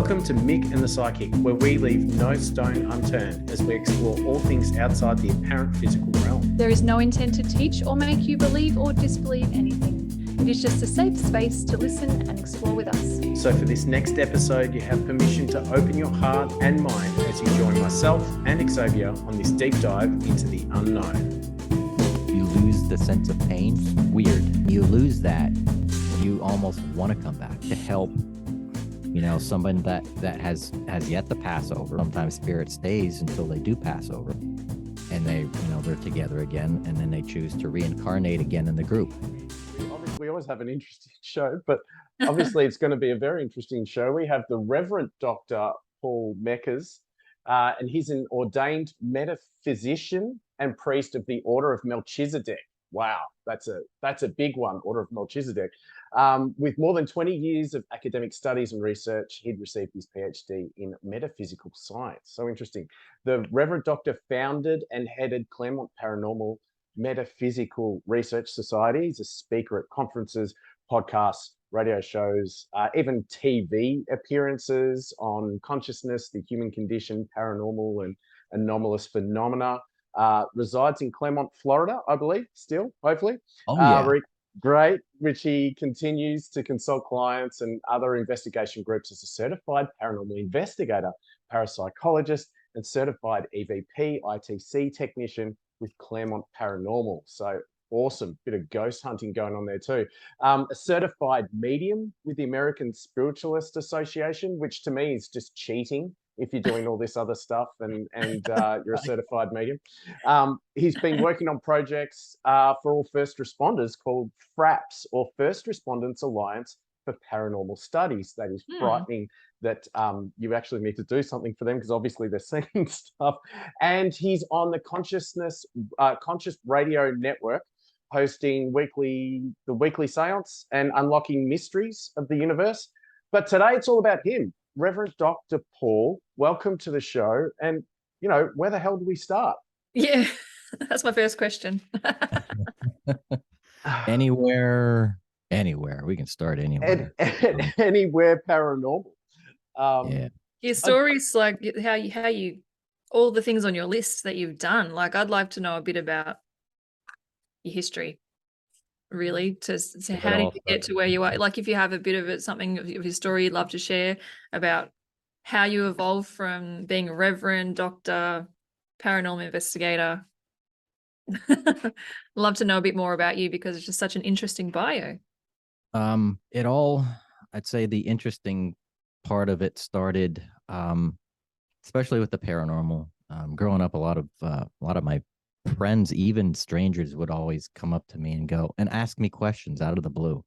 Welcome to Mick and the Psychic, where we leave no stone unturned as we explore all things outside the apparent physical realm. There is no intent to teach or make you believe or disbelieve anything. It is just a safe space to listen and explore with us. So for this next episode, you have permission to open your heart and mind as you join myself and Xavier on this deep dive into the unknown. You lose the sense of pain. Weird. You lose that. You almost want to come back to help, someone that has yet to pass over. Sometimes spirit stays until they do pass over, and they're together again, and then they choose to reincarnate again in the group. Obviously, we always have an interesting show, but obviously it's going to be a very interesting show. We have the Reverend Dr. Paul Meckes, and he's an ordained metaphysician and priest of the Order of Melchizedek. Wow, that's a big one, Order of Melchizedek. With more than 20 years of academic studies and research, he'd received his PhD in metaphysical science. So interesting. The Reverend Doctor founded and headed Claremont Paranormal Metaphysical Research Society. He's a speaker at conferences, podcasts, radio shows, even TV appearances on consciousness, the human condition, paranormal and anomalous phenomena. Resides in Claremont, Florida, I believe, still, hopefully. Oh, yeah. Great, which he continues to consult clients and other investigation groups as a certified paranormal investigator, parapsychologist, and certified EVP ITC technician with Claremont Paranormal. So awesome. Bit of ghost hunting going on there too. A certified medium with the American Spiritualist Association, which to me is just cheating if you're doing all this other stuff and you're a certified medium. He's been working on projects for all first responders called FRAPS, or First Responders Alliance for Paranormal Studies. That is frightening that you actually need to do something for them, because obviously they're seeing stuff. And he's on the Conscious Radio Network, hosting the weekly seance and unlocking mysteries of the universe. But today it's all about him. Reverend Dr. Paul, welcome to the show. And, where the hell do we start? Yeah, that's my first question. Anywhere. We can start anywhere. Anywhere paranormal. Yeah. Your stories, like how you all the things on your list that you've done. Like, I'd like to know a bit about your history. Really, to how did you get to where you are? Like, if you have a bit of something of your story you'd love to share about how you evolved from being a reverend, doctor, paranormal investigator. Love to know a bit more about you, because it's just such an interesting bio. I'd say the interesting part of it started, especially with the paranormal. Growing up, a lot of my friends, even strangers, would always come up to me and ask me questions out of the blue,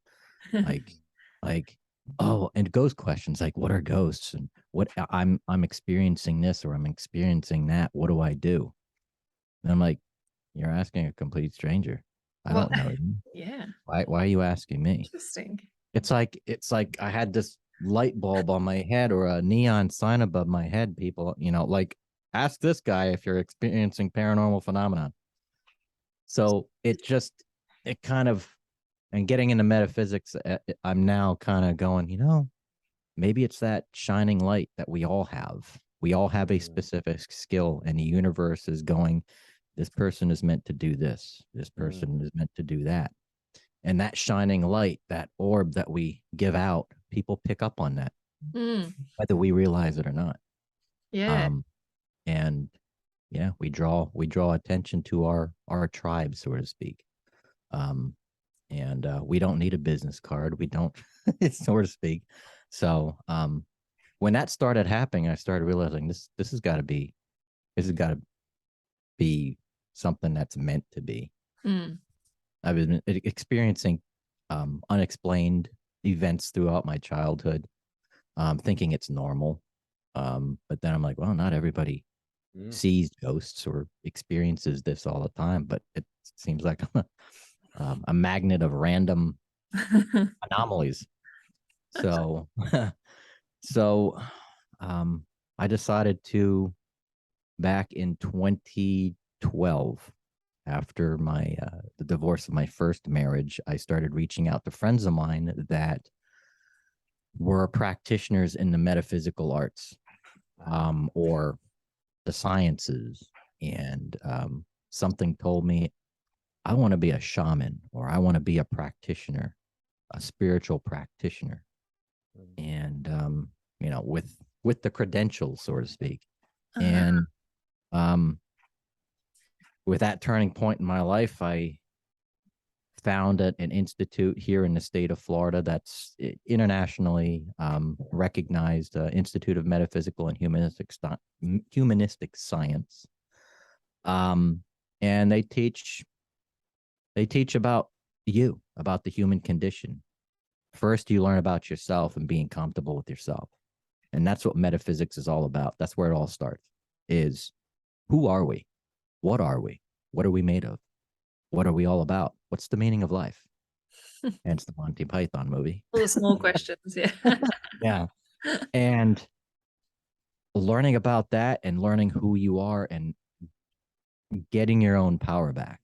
and ghost questions, like, what are ghosts, and what I'm experiencing this, or I'm experiencing that, what do I do? And I'm like, you're asking a complete stranger. I don't know you. Yeah. Why are you asking me? Interesting. It's like I had this light bulb on my head, or a neon sign above my head. People, ask this guy if you're experiencing paranormal phenomenon. So it kind of, and getting into metaphysics, I'm now kind of going, maybe it's that shining light that we all have. We all have a specific skill, and the universe is going, this person is meant to do this. This person is meant to do that. And that shining light, that orb that we give out, people pick up on that, whether we realize it or not. Yeah. And yeah, we draw attention to our tribe, so to speak. And we don't need a business card. We don't, so to speak. So when that started happening, I started realizing this has got to be something that's meant to be. I've been experiencing unexplained events throughout my childhood, thinking it's normal. But then I'm like, well, not everybody sees ghosts or experiences this all the time, but it seems like I'm a magnet of random anomalies. So I decided to, back in 2012, after the divorce of my first marriage, I started reaching out to friends of mine that were practitioners in the metaphysical arts, or the sciences, and something told me I want to be a shaman, or I want to be a practitioner, a spiritual practitioner, and you know, with the credentials, so to speak. And with that turning point in my life, I found an institute here in the state of Florida that's internationally recognized, Institute of Metaphysical and Humanistic Science. And they teach about you, about the human condition. First, you learn about yourself and being comfortable with yourself. And that's what metaphysics is all about. That's where it all starts, is who are we? What are we? What are we made of? What are we all about? What's the meaning of life? Hence the Monty Python movie. All the small questions, yeah. Yeah. And learning about that and learning who you are and getting your own power back,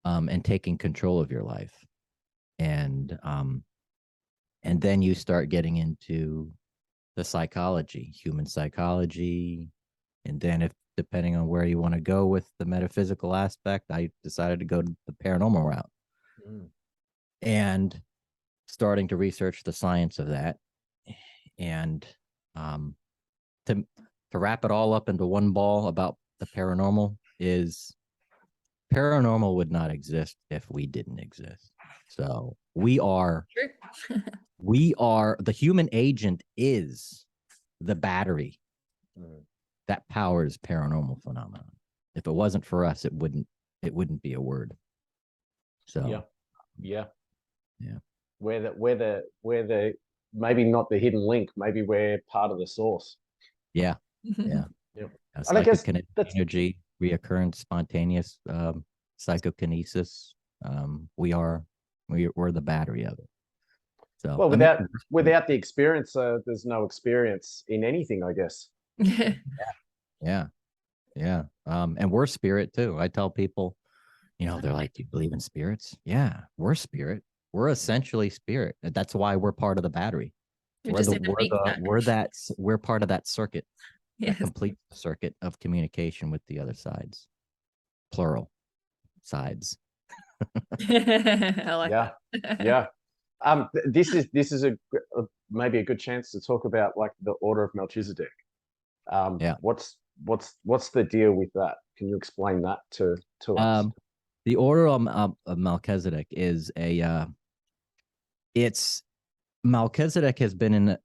and taking control of your life. And then you start getting into the psychology, human psychology. And then, if depending on where you want to go with the metaphysical aspect, I decided to go to the paranormal route. And starting to research the science of that. And to wrap it all up into one ball about the paranormal is paranormal would not exist if we didn't exist. So we are the human agent is the battery that powers paranormal phenomenon. If it wasn't for us, it wouldn't be a word. So yeah. Yeah. We're the maybe not the hidden link, maybe we're part of the source. Yeah. Yeah. It's And I like guess kinetic energy, reoccurrence, spontaneous psychokinesis. We're the battery of it. So well, without the experience, there's no experience in anything, I guess. Yeah. And we're spirit too. I tell people, you know, they're like, "Do you believe in spirits?" Yeah, we're spirit. We're essentially spirit. That's why we're part of the battery. We're part of that circuit that completes the circuit of communication with the other sides. Plural sides. I like that. Yeah. This is maybe a good chance to talk about like the Order of Melchizedek. Yeah. What's the deal with that? Can you explain that to us? The Order of Melchizedek is it's Melchizedek has been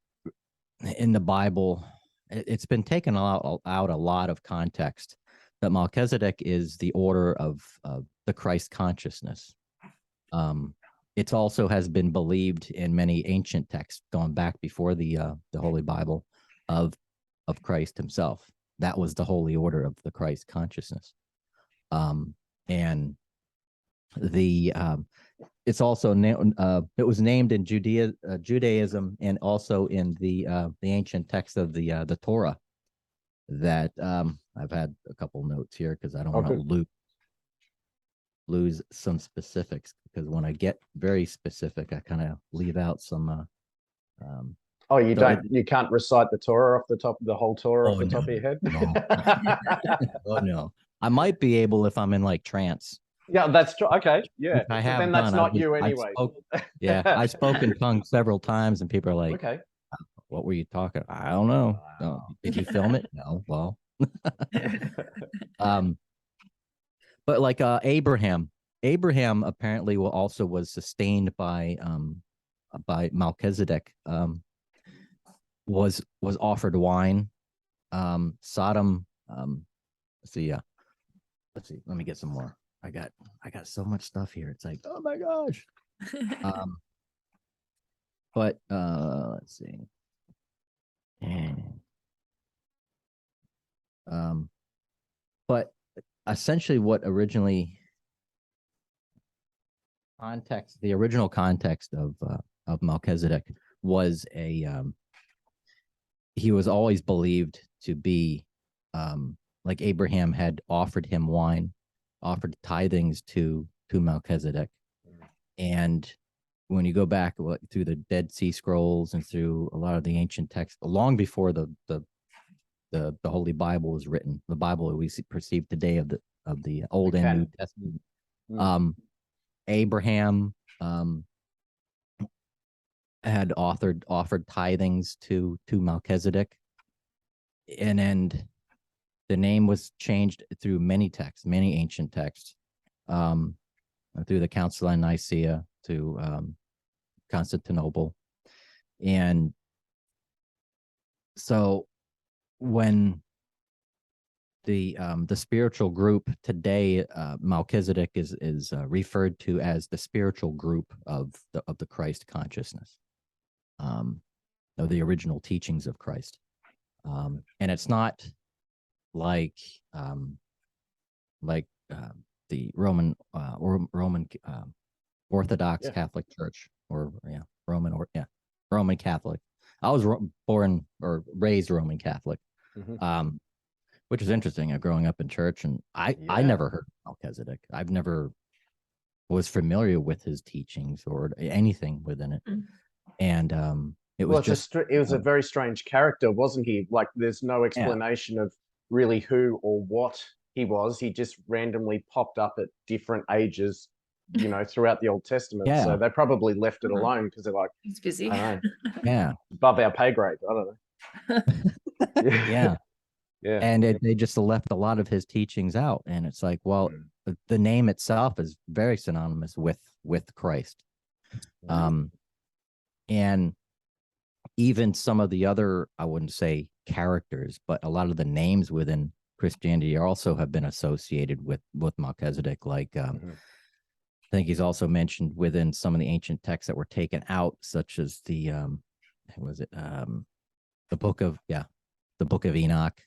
in the Bible. It's been taken out a lot of context. That Melchizedek is the order of the Christ consciousness. It also has been believed in many ancient texts going back before the Holy Bible of Christ himself. That was the holy order of the Christ consciousness. And the it's also it was named in Judaism and also in the ancient text of the Torah. That I've had a couple notes here because I don't want to lose some specifics, because when I get very specific, I kind of leave out some. You can't recite the Torah off the top, the whole Torah off the top of your head? No. Oh no, I might be able if I'm in like trance. Yeah, that's true. Okay, yeah. I have then done. that's not you anyway. I spoke in tongues several times, and people are like, okay, what were you talking? I don't know. No. Did you film it? No. Well, but like Abraham apparently was sustained by Melchizedek. Was offered wine. Sodom. Let's see. Let me get some more. I got so much stuff here. It's like, oh my gosh. But let's see. But essentially what the original context of Melchizedek was he was always believed to be like Abraham had offered him wine, offered tithings to Melchizedek, and when you go back through the Dead Sea Scrolls and through a lot of the ancient texts, long before the Holy Bible was written, the Bible that we perceive today of the Old and New Testament, Abraham had offered tithings to Melchizedek, and the name was changed through many texts, many ancient texts, through the Council of Nicaea to Constantinople, and so when the spiritual group today, Melchizedek is referred to as the spiritual group of the Christ consciousness, of the original teachings of Christ, and it's not like the Roman Orthodox Catholic Church, or Roman Catholic. I was born or raised Roman Catholic. Which is interesting. Growing up in church, and I never heard of Melchizedek. I've never was familiar with his teachings or anything within it. And it was it was a very strange character, wasn't he? Like, there's no explanation of really who or what he was. He just randomly popped up at different ages, throughout the Old Testament. Yeah. So they probably left it alone because they're like, he's busy. I don't know, yeah, above our pay grade. I don't know. yeah. Yeah. And they just left a lot of his teachings out. And it's like, well, the name itself is very synonymous with Christ. And even some of the other, I wouldn't say characters, but a lot of the names within Christianity also have been associated with Melchizedek. Like, I think he's also mentioned within some of the ancient texts that were taken out, such as the book of Enoch.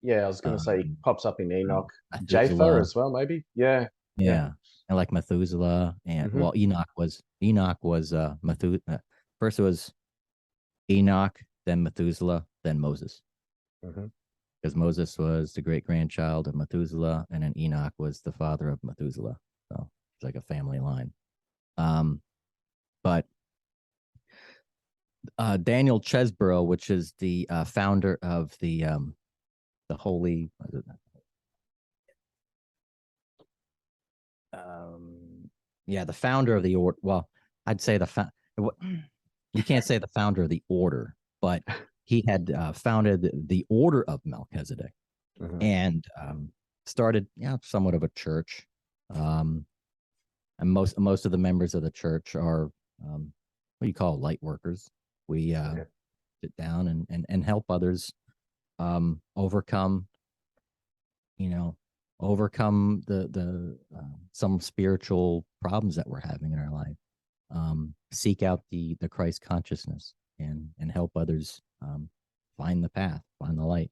Yeah, I was going to say, he pops up in Enoch. Methuselah. Japheth as well, maybe. Yeah. And like Methuselah, and well, Enoch was Methuselah. First it was Enoch, then Methuselah, then Moses. Because Moses was the great grandchild of Methuselah, and then Enoch was the father of Methuselah. So it's like a family line. But Daniel Chesborough, which is the founder of the holy, the founder of the order. Well, I'd say you can't say the founder of the order, but he had founded the order of Melchizedek, and started somewhat of a church. And most of the members of the church are what do you call light workers. We sit down and help others overcome the some spiritual problems that we're having in our life. Seek out the Christ consciousness and help others find the path, find the light.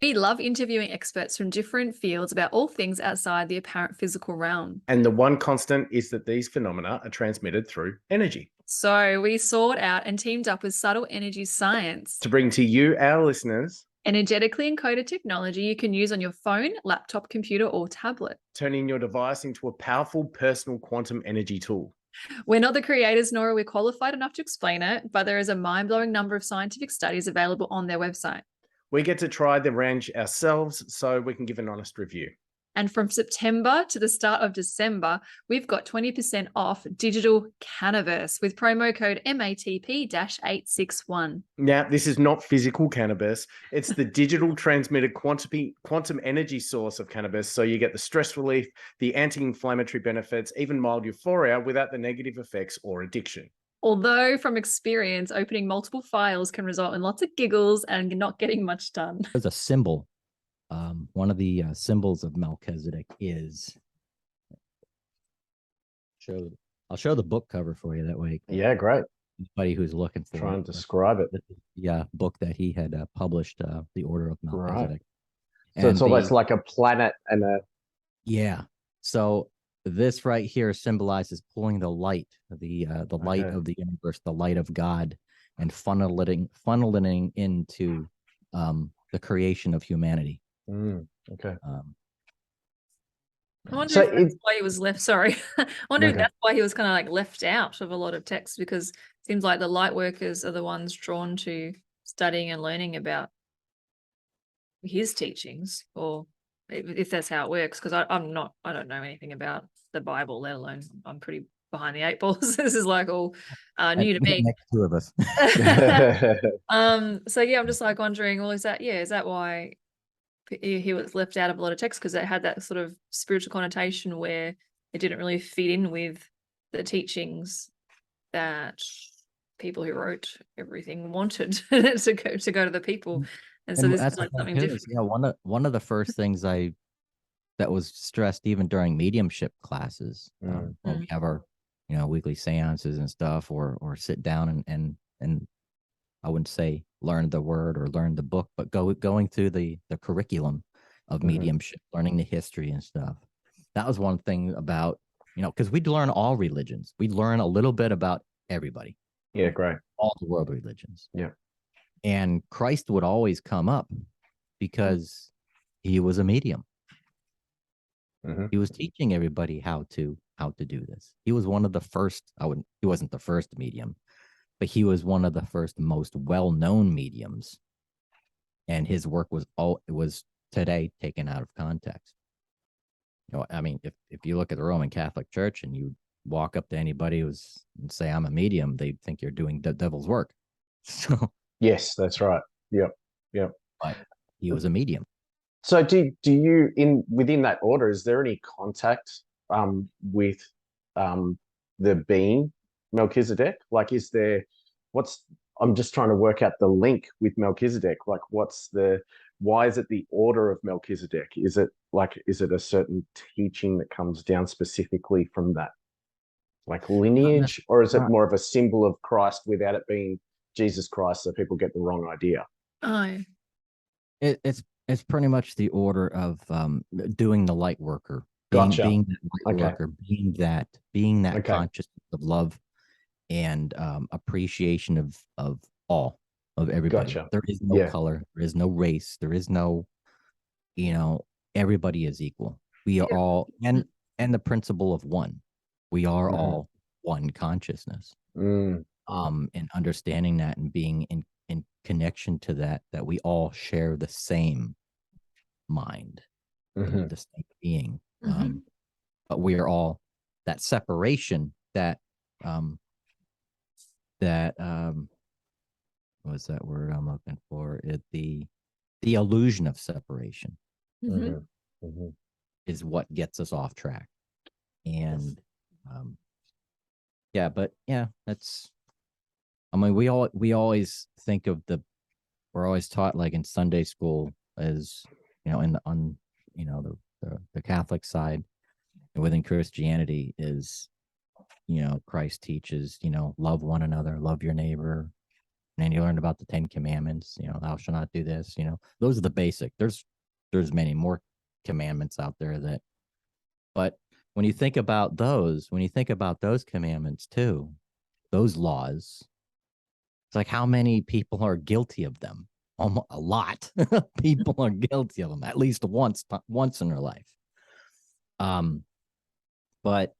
We love interviewing experts from different fields about all things outside the apparent physical realm. And the one constant is that these phenomena are transmitted through energy. So we sought out and teamed up with Subtle Energy Science to bring to you, our listeners, energetically encoded technology you can use on your phone, laptop, computer, or tablet. turning your device into a powerful personal quantum energy tool. We're not the creators, nor are we qualified enough to explain it, but there is a mind-blowing number of scientific studies available on their website. We get to try the range ourselves so we can give an honest review. And from September to the start of December, we've got 20% off digital cannabis with promo code MATP-861. Now, this is not physical cannabis. It's the digital transmitted quantum energy source of cannabis. So you get the stress relief, the anti-inflammatory benefits, even mild euphoria without the negative effects or addiction. Although from experience, opening multiple files can result in lots of giggles and not getting much done. There's a symbol. One of the symbols of Melchizedek is I'll show the book cover for you that way. Yeah, great. Anybody who's looking for Try and describe it. Yeah, book that he had published, The Order of Melchizedek. Right. So it's almost like a planet and a... Yeah. So this right here symbolizes pulling the light, the light of the universe, the light of God, and funneling into the creation of humanity. Okay. I wonder So if that's why he was left. Sorry, I wonder if Okay. that's why he was kind of like left out of a lot of texts, because it seems like the light workers are the ones drawn to studying and learning about his teachings, or if that's how it works. Because I don't know anything about the Bible, let alone I'm pretty behind the eight balls. This is like all new to me. Next two of us. So yeah, I'm just like wondering, well, is that why he was left out of a lot of texts, because it had that sort of spiritual connotation where it didn't really fit in with the teachings that people who wrote everything wanted to go to the people, and so And this that's is the like thing something too, different. is, one of the first things that was stressed even during mediumship classes, when we have our weekly seances and stuff, or sit down and I wouldn't say learn the word or learn the book, but going through the curriculum of mediumship, learning the history and stuff. That was one thing about, because we'd learn all religions. We'd learn a little bit about everybody. Yeah, great. All the world religions. Yeah. And Christ would always come up because he was a medium. He was teaching everybody how to do this. He was one of the first. He wasn't the first medium, but he was one of the first most well-known mediums. And his work was today taken out of context. I mean, if you look at the Roman Catholic Church and you walk up to anybody and say, I'm a medium, they think you're doing the devil's work. So yes, that's right. Yep. but he was a medium. So do you within that order, is there any contact with the being Melchizedek? Like, I'm just trying to work out the link with Melchizedek. Like, why is it the order of Melchizedek? Is it a certain teaching that comes down specifically from that, like, lineage, or is it more of a symbol of Christ without it being Jesus Christ, so people get the wrong idea? Oh, It's pretty much the order of doing the light worker, Gotcha. being that light Okay. worker, being that Okay. consciousness of love and appreciation of all, of everybody. Gotcha. There is no Yeah. color, there is no race, there is no, everybody is equal. We are all, and the principle of one. We are all one consciousness. And understanding that and being in connection to that we all share the same mind, the same being. But we are all that separation, that what's that word I'm looking for? The illusion of separation is what gets us off track. And that's, I mean, we always think of we're always taught, like in Sunday school, as on the Catholic side, and within Christianity is, Christ teaches, love one another, love your neighbor. And then you learn about the 10 Commandments, thou shalt not do this, those are the basic. There's many more commandments out there but when you think about those commandments too, those laws, it's like, how many people are guilty of them? Almost a lot. People are guilty of them at least once in their life. But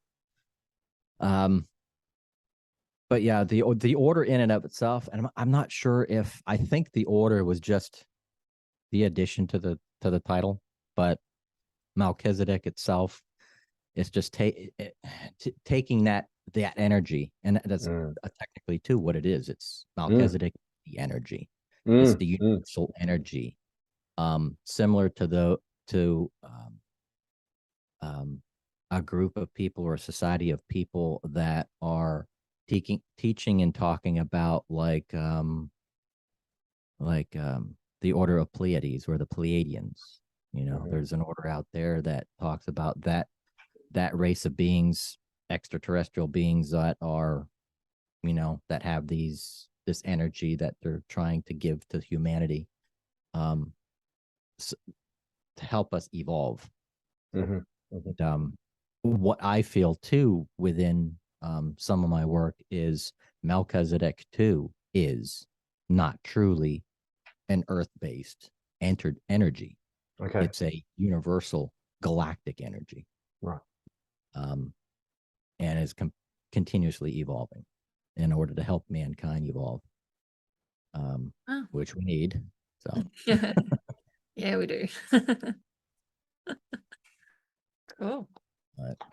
yeah, the order in and of itself, and I'm not sure if, I think the order was just the addition to the title, but Melchizedek itself is just taking that energy, and that's technically too what it is. It's Melchizedek, the energy. It's the universal energy, similar to a group of people or a society of people that are teaching and talking about the order of Pleiades, or the Pleiadians. There's an order out there that talks about that race of beings, extraterrestrial beings that are, that have this energy that they're trying to give to humanity, to help us evolve. What I feel too within some of my work is Melchizedek too is not truly an earth-based entered energy. Okay. It's a universal galactic energy. Right. And is continuously evolving in order to help mankind evolve, which we need. So yeah, we do. Cool.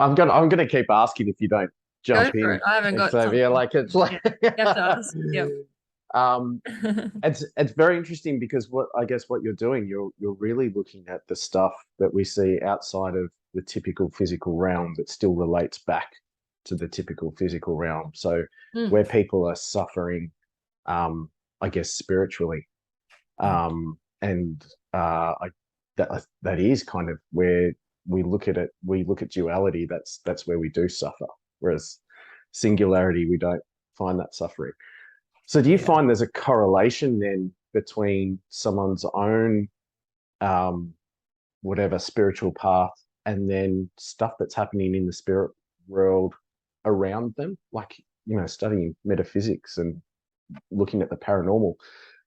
I'm gonna keep asking if you don't jump Go for in. it. I haven't got Xavier. something. Like it's like You have to ask. Yep. It's very interesting because what you're doing, you're really looking at the stuff that we see outside of the typical physical realm that still relates back to the typical physical realm. So where people are suffering, I guess spiritually, and that is kind of where we look at it. We look at duality. That's where we do suffer. Whereas singularity, we don't find that suffering. So do you find there's a correlation then between someone's own whatever spiritual path and then stuff that's happening in the spirit world around them? Like, studying metaphysics and looking at the paranormal.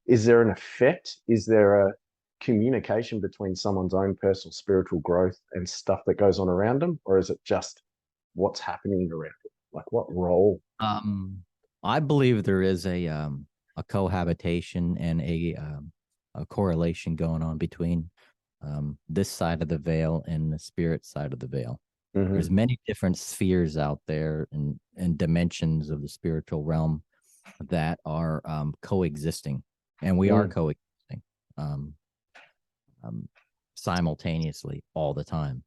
Is there an effect? Is there a communication between someone's own personal spiritual growth and stuff that goes on around them? Or is it just what's happening around it? Like what role? I believe there is a cohabitation and a correlation going on between this side of the veil and the spirit side of the veil. There's many different spheres out there and dimensions of the spiritual realm that are coexisting, and we are coexisting simultaneously all the time.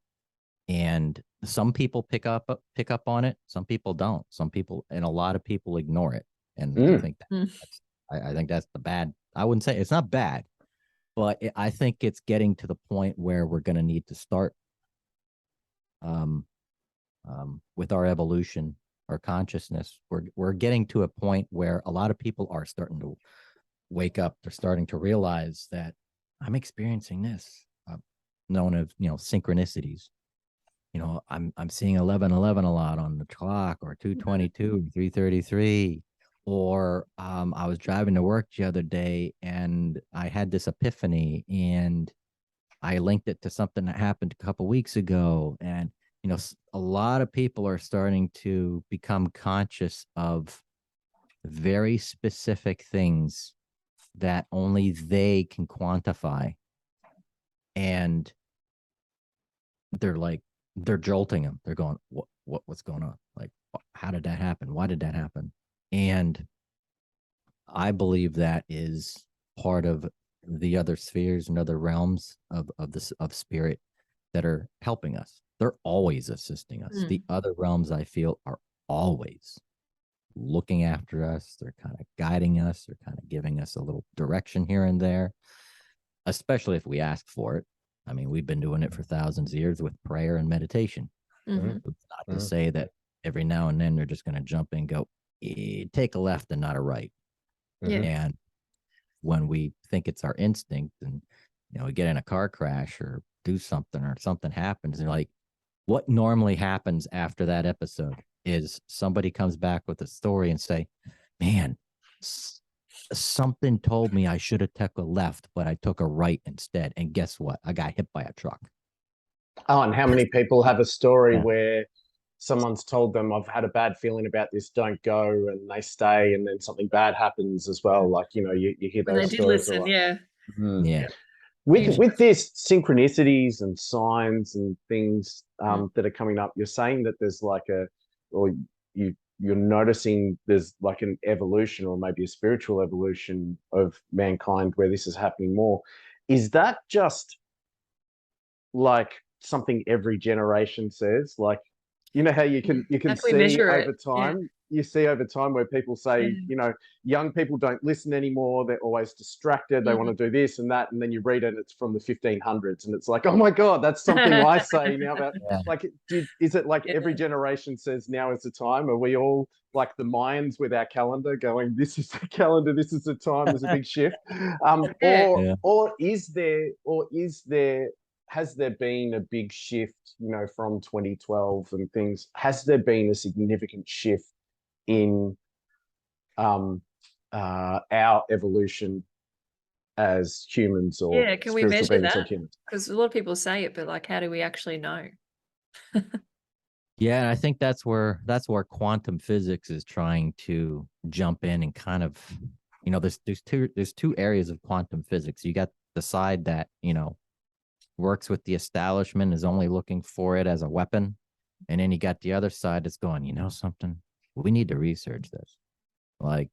And some people pick up on it, some people don't. Some people, and a lot of people ignore it. And I think I think that's the bad. I wouldn't say it's not bad, but I think it's getting to the point where we're going to need to start with our evolution, our consciousness. We're getting to a point where a lot of people are starting to wake up. They're starting to realize that I'm experiencing this, known as synchronicities. I'm seeing 11:11 a lot on the clock, or 2:22, 3:33, or I was driving to work the other day and I had this epiphany and I linked it to something that happened a couple weeks ago. And a lot of people are starting to become conscious of very specific things that only they can quantify, and they're jolting them. They're going, what's going on? Like, how did that happen? Why did that happen? And I believe that is part of the other spheres and other realms of spirit that are helping us. They're always assisting us. The other realms, I feel, are always looking after us. They're kind of guiding us. They're kind of giving us a little direction here and there, especially if we ask for it. I mean, we've been doing it for thousands of years with prayer and meditation. It's not to say that every now and then they're just going to jump in and go, take a left and not a right. And when we think it's our instinct and, we get in a car crash or do something or something happens, and like, what normally happens after that episode is somebody comes back with a story and say, man, something told me I should have took a left, but I took a right instead. And guess what? I got hit by a truck. Oh, and how many people have a story where someone's told them, I've had a bad feeling about this, don't go, and they stay, and then something bad happens as well. Like, you hear those they stories did listen, a lot. yeah. With this synchronicities and signs and things that are coming up, you're saying that there's you're noticing there's like an evolution, or maybe a spiritual evolution of mankind where this is happening more. Is that just like something every generation says? Like, how you can see over time. You see over time where people say, young people don't listen anymore. They're always distracted. They want to do this and that. And then you read it, it's from the 1500s. And it's like, oh my God, that's something I say now. Like, is it like every generation says now is the time? Are we all like the Mayans with our calendar going, this is the calendar, this is the time, there's a big shift? Has there been a big shift, from 2012 and things? Has there been a significant shift in our evolution as humans, or can we measure that? Humans? Because a lot of people say it, but like, how do we actually know? Yeah, and I think that's where quantum physics is trying to jump in and kind of, there's two areas of quantum physics. You got the side that, works with the establishment, is only looking for it as a weapon. And then you got the other side that's going, something, we need to research this. Like,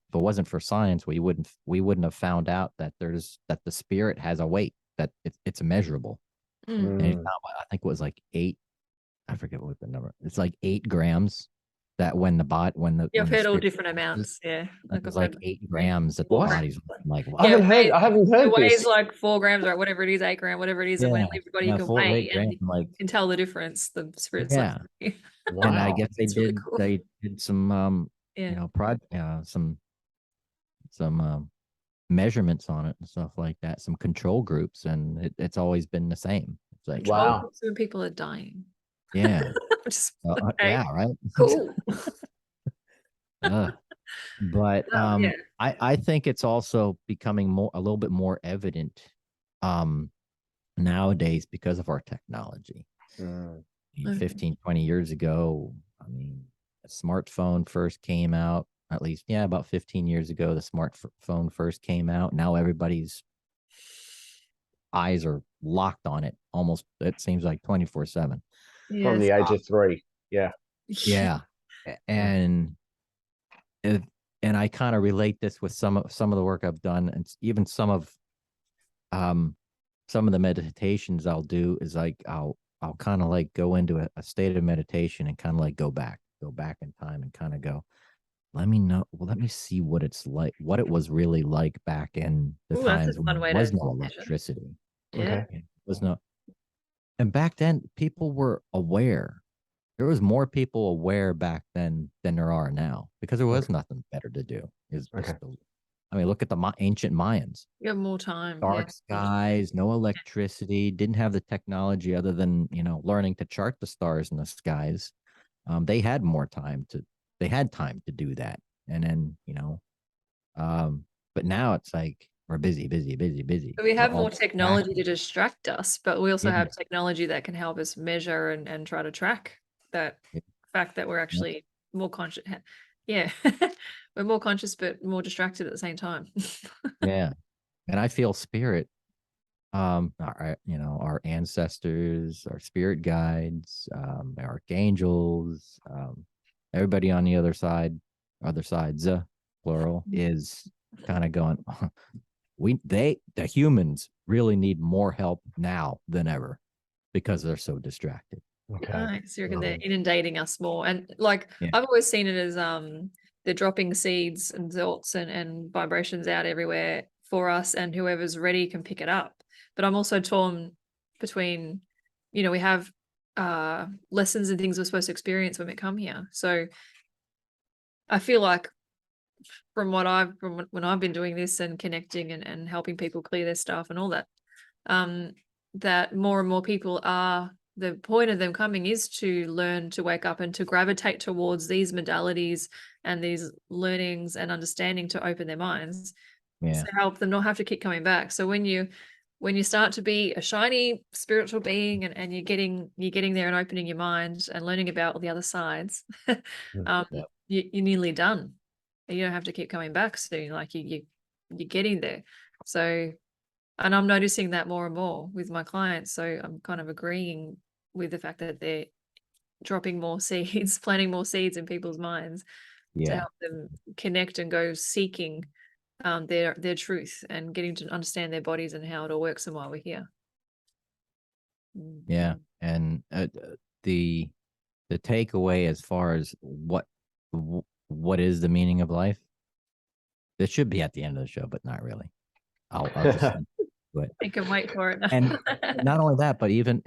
if it wasn't for science, we wouldn't have found out that the spirit has a weight, that it's immeasurable. And he found, I think it was like 8, I forget what the number. It's like 8 grams, that when the bot when the Yeah, I've when the heard all spirit different amounts. Yeah, it like was I've heard like 8 grams that the What? body's like, I what? haven't it heard weighs this. like 4 grams or whatever it is, 8 gram, whatever it is, and Yeah, everybody yeah, can 4 or 8 weigh and grams. you Like, can tell the difference. The spirit's like, yeah. And I Wow. guess it's really cool. they did some Yeah. some measurements on it and stuff like that, some control groups, and it's always been the same. It's like, Wow. When people are dying. yeah, Just, okay, yeah, right. cool. But Yeah. I think it's also becoming a little bit more evident nowadays because of our technology. 15, 20 years ago, I mean, a smartphone first came out, at least, yeah, about 15 years ago, the smartphone first came out. Now everybody's eyes are locked on it almost, it seems like 24/7. From the age of 3. Yeah. Yeah. And and I kind of relate this with some of the work I've done, and even some of the meditations I'll do is like I'll kind of like go into a state of meditation and kind of like go back in time and kind of go, let me see what it's like, what it was really like back in the Ooh, that's a times when fun there way was to no measure. electricity. Yeah. Okay. It was no, and back then people were aware. There was more people aware back then than there are now, because there was nothing better to do. Okay. I mean, look at the ancient Mayans. You have more time. Dark Yeah. skies, no electricity, didn't have the technology other than, learning to chart the stars in the skies. They had time to do that. And then, but now it's like we're busy, busy, busy, busy. So we We're have all more technology to distracted. distract us, but we also Yeah. have technology that can help us measure and try to track that Yeah. fact that we're actually more conscious. Yeah. We're more conscious, but more distracted at the same time. Yeah. And I feel spirit, our ancestors, our spirit guides, our archangels, everybody on the other sides, plural, is kind of going, the humans really need more help now than ever because they're so distracted. Okay. So you reckon they're inundating us more. And like Yeah. I've always seen it as they're dropping seeds and thoughts and vibrations out everywhere for us, and whoever's ready can pick it up. But I'm also torn between, we have lessons and things we're supposed to experience when we come here. So I feel like from when I've been doing this and connecting and helping people clear their stuff and all that, that more and more people are, the point of them coming is to learn to wake up and to gravitate towards these modalities and these learnings and understanding to open their minds. Yeah. To help them not have to keep coming back. So when you start to be a shiny spiritual being and you're getting there and opening your mind and learning about all the other sides, you're nearly done. You don't have to keep coming back soon. Like you're getting there. So, and I'm noticing that more and more with my clients. So I'm kind of agreeing with the fact that they're dropping more seeds, planting more seeds in people's minds to help them connect and go seeking their truth and getting to understand their bodies and how it all works and why we're here. Yeah. And the takeaway as far as what is the meaning of life, this should be at the end of the show, but not really. I'll just do it. I can wait for it. And not only that, but even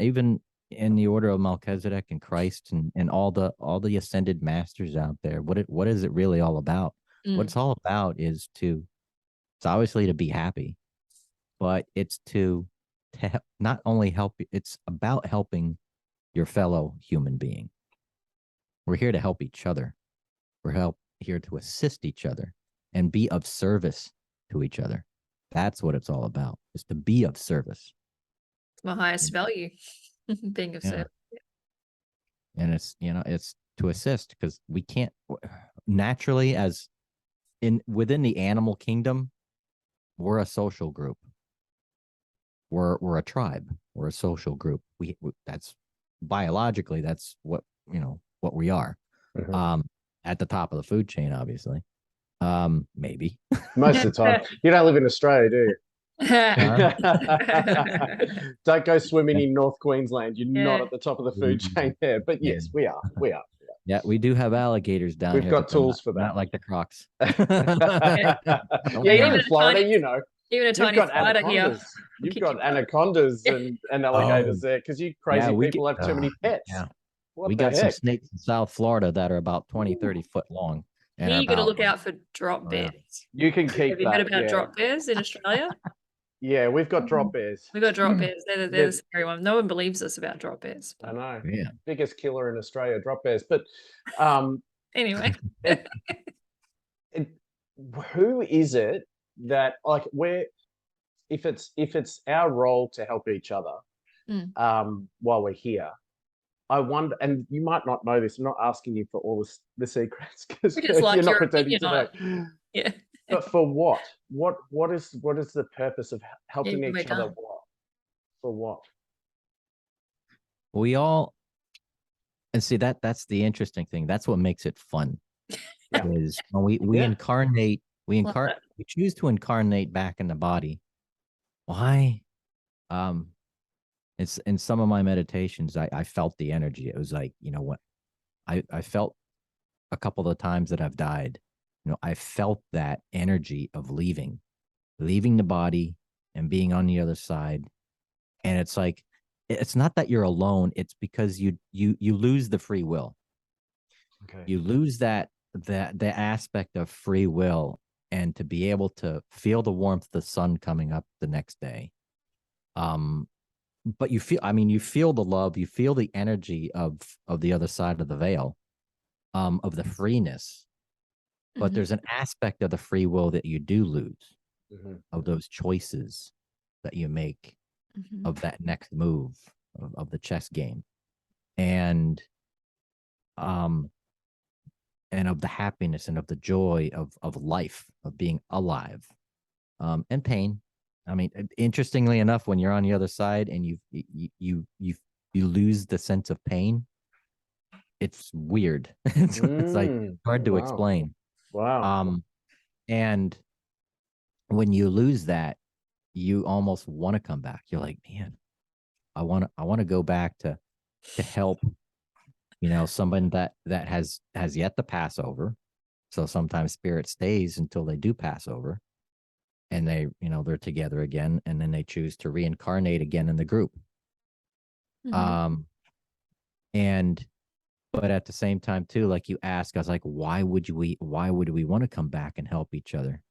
in the order of Melchizedek and Christ and all the ascended masters out there, what is it really all about? What it's all about is it's obviously to be happy, but it's to not only help, it's about helping your fellow human being. We're here to help each other. We're here to assist each other and be of service to each other. That's what it's all about, is to be of service. It's my highest value, being of service. And it's, it's to assist, because we can't naturally, as within the animal kingdom, we're a social group. We're a tribe. We're a social group. That's biologically, that's what we are. At the top of the food chain, obviously. Maybe. Most of the time. You don't live in Australia, do you? Don't go swimming in North Queensland. You're not at the top of the food chain there. But yes, we are. Yeah, we do have alligators down We've here. got tools for that. Not like the Crocs. Yeah, you're in Florida, even a tiny spider here. You've got anacondas and alligators there, because you crazy people have too many pets. Yeah. What we the got heck? some snakes in South Florida that are about 20, 30 foot long. Here you got to look out for drop bears. You can keep Have you heard about drop bears in Australia? Yeah, we've got drop bears. We've got drop bears. They're the scary one. No one believes us about drop bears. I know. Yeah. Biggest killer in Australia, drop bears. But anyway, who is it that, like, if it's our role to help each other while we're here, I wonder, and you might not know this, I'm not asking you for all the secrets, because like you're not pretending to know. Yeah. But for what? What is the purpose of helping each other? For what? We all, and see, that's the interesting thing. That's what makes it fun. Is when we incarnate, we choose to incarnate back in the body. Why? It's in some of my meditations, I felt the energy. It was like, what I felt a couple of times that I've died. I felt that energy of leaving the body and being on the other side. And it's like, it's not that you're alone. It's because you lose the free will. Okay. You lose the aspect of free will, and to be able to feel the warmth of the sun coming up the next day. But you feel the love, you feel the energy of the other side of the veil, of the freeness. But there's an aspect of the free will that you do lose, of those choices that you make, of that next move of the chess game, and of the happiness and of the joy of life, of being alive, and pain. I mean, interestingly enough, when you're on the other side and you lose the sense of pain, it's weird. It's like hard to explain. Wow. And when you lose that, you almost want to come back. You're like, man, I want to go back to help, someone that has yet to pass over. So sometimes spirit stays until they do pass over, and they, they're together again, and then they choose to reincarnate again in the group. But at the same time too, like you ask, I was like, why would we want to come back and help each other?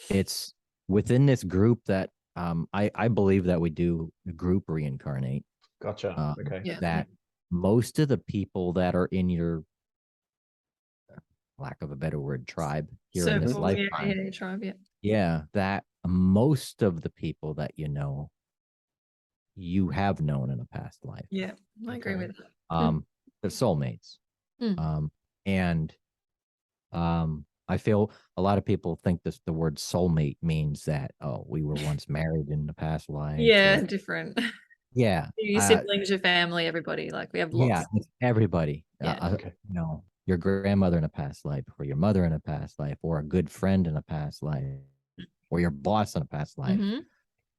It's within this group that I believe that we do group reincarnate. Gotcha. Okay. That most of the people that are in your, lack of a better word, tribe here in this lifetime. Tribe, that most of the people that you have known in a past life. Yeah, I agree with that. They're soulmates. I feel a lot of people think the word soulmate means that, we were once married in the past life. Yeah, different. Yeah. Your siblings, your family, everybody. Like, we have lots. Yeah, everybody. Yeah. Your grandmother in a past life, or your mother in a past life, or a good friend in a past life, or your boss in a past life.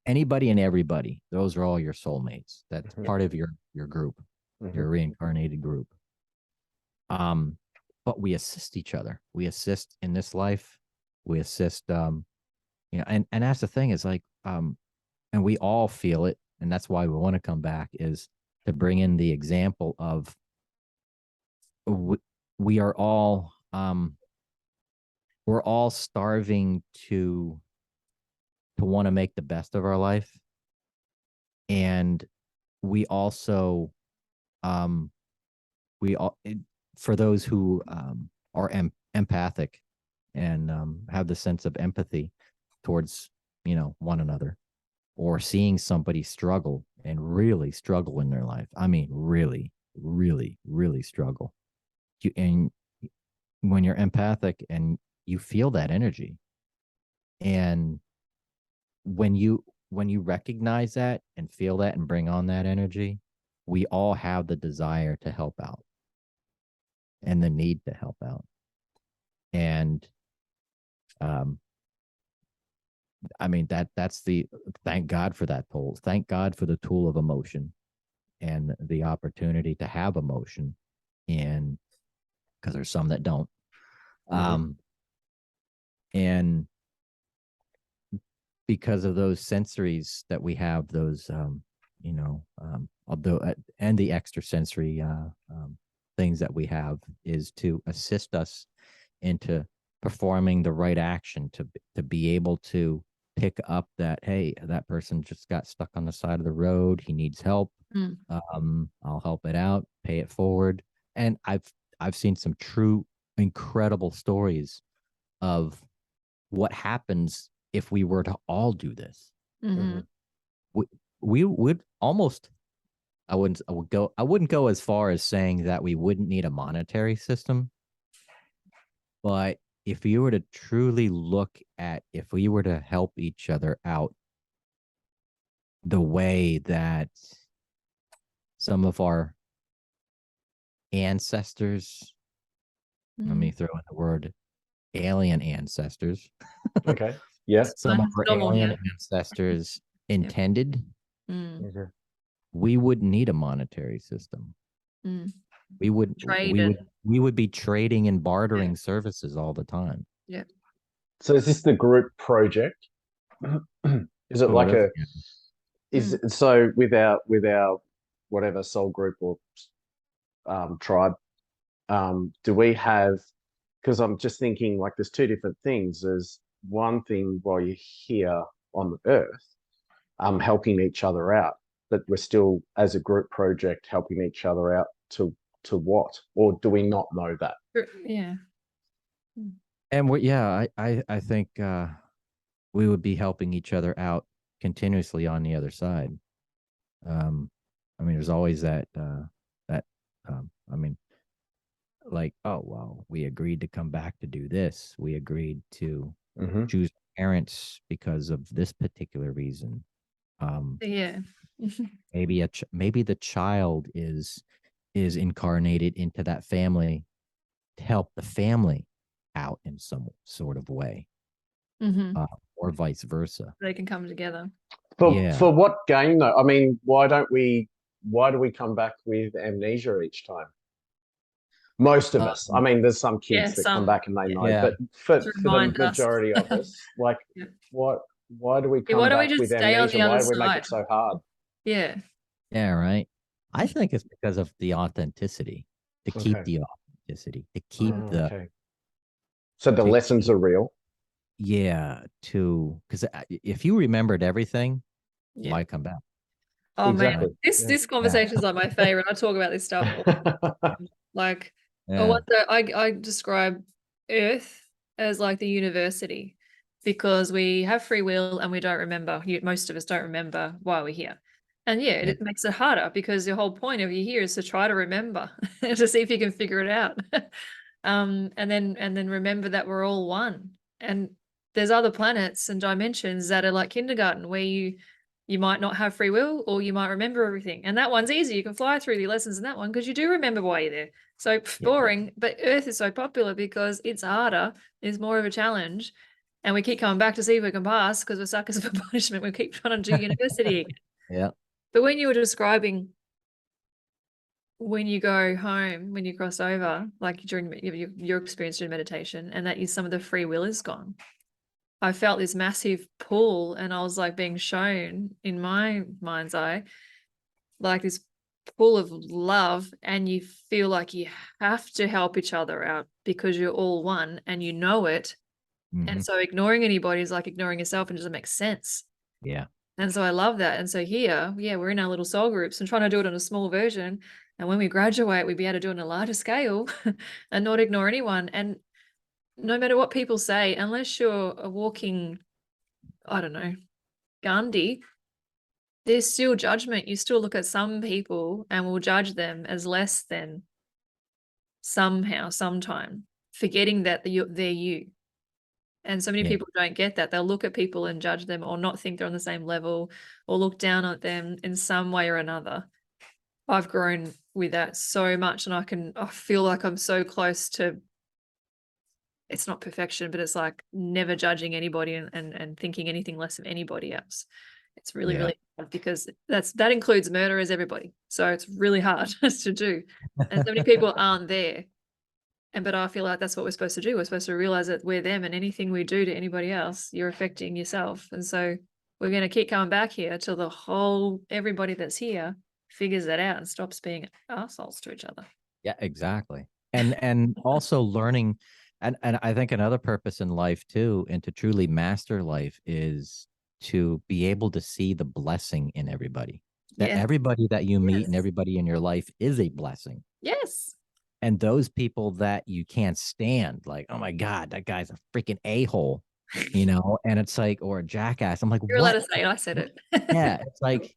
Anybody and everybody. Those are all your soulmates. That's part of your group, your reincarnated group. But we assist each other. We assist in this life. We assist, and that's the thing, is like, and we all feel it. And that's why we want to come back, is to bring in the example of we are all, we're all starving to want to make the best of our life. And we also, for those who are empathic and have the sense of empathy towards, one another, or seeing somebody struggle and really struggle in their life. I mean, really, really, really struggle. And when you're empathic and you feel that energy, and when you recognize that and feel that and bring on that energy, we all have the desire to help out and the need to help out. And I mean, that's the, thank God for that tool. Thank God for the tool of emotion and the opportunity to have emotion, and because there's some that don't. And because of those sensories that we have, those although and the extrasensory things that we have, is to assist us into performing the right action, to be able to pick up that, hey, that person just got stuck on the side of the road, he needs help. I'll help it out, pay it forward. And I've seen some true incredible stories of what happens if we were to all do this. We would almost, I wouldn't go as far as saying that we wouldn't need a monetary system, but if you were to truly look at, if we were to help each other out the way that some of our ancestors, let me throw in the word alien ancestors. Okay. Yes. Some of our alien ancestors intended, we wouldn't need a monetary system. We would be trading and bartering services all the time. Yeah. So is this the group project? Is it like a so with our whatever soul group or tribe, do we have, because I'm just thinking, like, there's two different things. There's one thing while you're here on the earth, helping each other out, but we're still, as a group project, helping each other out to what? Or do we not know that? Yeah. And I think we would be helping each other out continuously on the other side. I mean, there's always that I mean, like, oh, well, we agreed to come back to do this. We agreed to choose parents because of this particular reason. Yeah. maybe the child is incarnated into that family to help the family out in some sort of way, or vice versa. They can come together. For what gain, though? I mean, why do we come back with amnesia each time? Most of us. I mean, there's some kids that come back and they know, but for the majority of us, like, why do we come back with amnesia? Why do we make it so hard? Yeah. Yeah, right. I think it's because of the authenticity, to keep the authenticity, to keep so the lessons are real. Yeah, because if you remembered everything, why come back? Oh man, this conversation is like my favorite. I talk about this stuff all the time. Like, I describe Earth as like the university, because we have free will and we don't remember. Most of us don't remember why we're here. And it makes it harder, because the whole point of you here is to try to remember to see if you can figure it out. And then remember that we're all one. And there's other planets and dimensions that are like kindergarten, where you might not have free will, or you might remember everything. And that one's easy. You can fly through the lessons in that one because you do remember why you're there. So boring, but Earth is so popular because it's harder, it's more of a challenge. And we keep coming back to see if we can pass, because we're suckers for punishment. We keep trying to do university again. Yeah. But when you were describing when you go home, when you cross over, like during your experience during meditation, and that some of the free will is gone, I felt this massive pull, and I was like being shown in my mind's eye, like this pull of love, and you feel like you have to help each other out because you're all one and you know it. And so ignoring anybody is like ignoring yourself, and it doesn't make sense. Yeah. And so I love that. And so here, we're in our little soul groups and trying to do it on a small version. And when we graduate, we'd be able to do it on a larger scale and not ignore anyone. And no matter what people say, unless you're a walking, I don't know, Gandhi, there's still judgment. You still look at some people and will judge them as less than somehow, sometime, forgetting that they're you. And so many Yeah. people don't get that. They'll look at people and judge them or not think they're on the same level or look down at them in some way or another. I've grown with that so much, and I feel like I'm so close to, it's not perfection, but it's like never judging anybody and thinking anything less of anybody else. It's really, Yeah. really hard because that includes murder as everybody. So it's really hard to do. And so many people aren't there. But I feel like that's what we're supposed to do. We're supposed to realize that we're them, and anything we do to anybody else, you're affecting yourself. And so we're going to keep coming back here till everybody that's here figures that out and stops being assholes to each other. Yeah, exactly. And also learning, and I think another purpose in life too, and to truly master life, is to be able to see the blessing in everybody. That everybody that you meet and everybody in your life is a blessing. Yes. And those people that you can't stand, like, oh my God, that guy's a freaking a-hole, you know, and it's like, or a jackass. I'm like, You're what? allowed to say it. I said it. Yeah, it's like,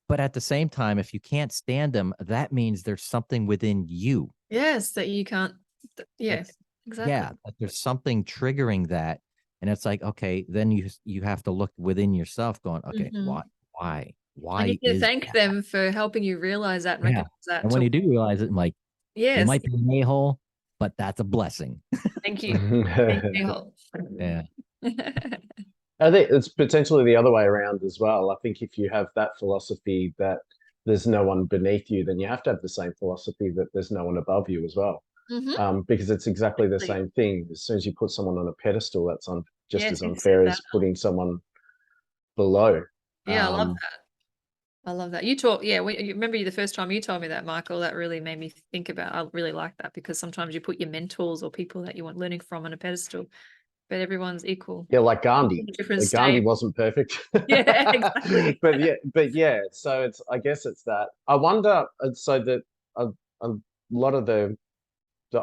but at the same time, if you can't stand them, that means there's something within you. Yes, that you can't. Yeah, exactly. Yeah, that there's something triggering that. And it's like, okay, then you have to look within yourself going, okay, Mhm. why And you can is thank that? them for helping you realize that and Yeah. recognize that. And when you do realize it, I'm like, they yes, might be an a-hole, but that's a blessing. thank you. Thank you. Yeah. I think it's potentially the other way around as well. I think if you have that philosophy that there's no one beneath you, then you have to have the same philosophy that there's no one above you as well. Mhm. Because it's exactly the Exactly. same thing. As soon as you put someone on a pedestal, that's just Yes, as you said unfair that. as putting someone below. Yeah, I love that. I love that. You remember the first time you told me that, Michael, that really made me think about, I really like that, because sometimes you put your mentors or people that you want learning from on a pedestal, but everyone's equal. Yeah, like Gandhi. Different Gandhi stage. wasn't perfect. Yeah, exactly. but yeah. So I guess it's that. I wonder. So that a lot of the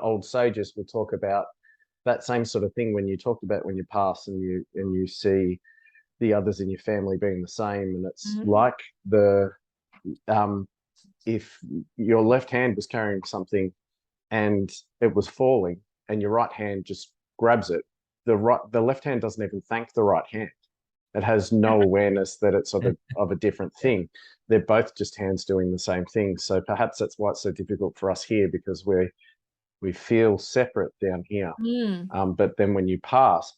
old sages would talk about that same sort of thing when you talked about when you pass and you see the others in your family being the same, and it's like the if your left hand was carrying something and it was falling and your right hand just grabs it, the left hand doesn't even thank the right hand. It has no awareness that it's of a different thing. They're both just hands doing the same thing. So perhaps that's why it's so difficult for us here, because we feel separate down here. But then when you pass,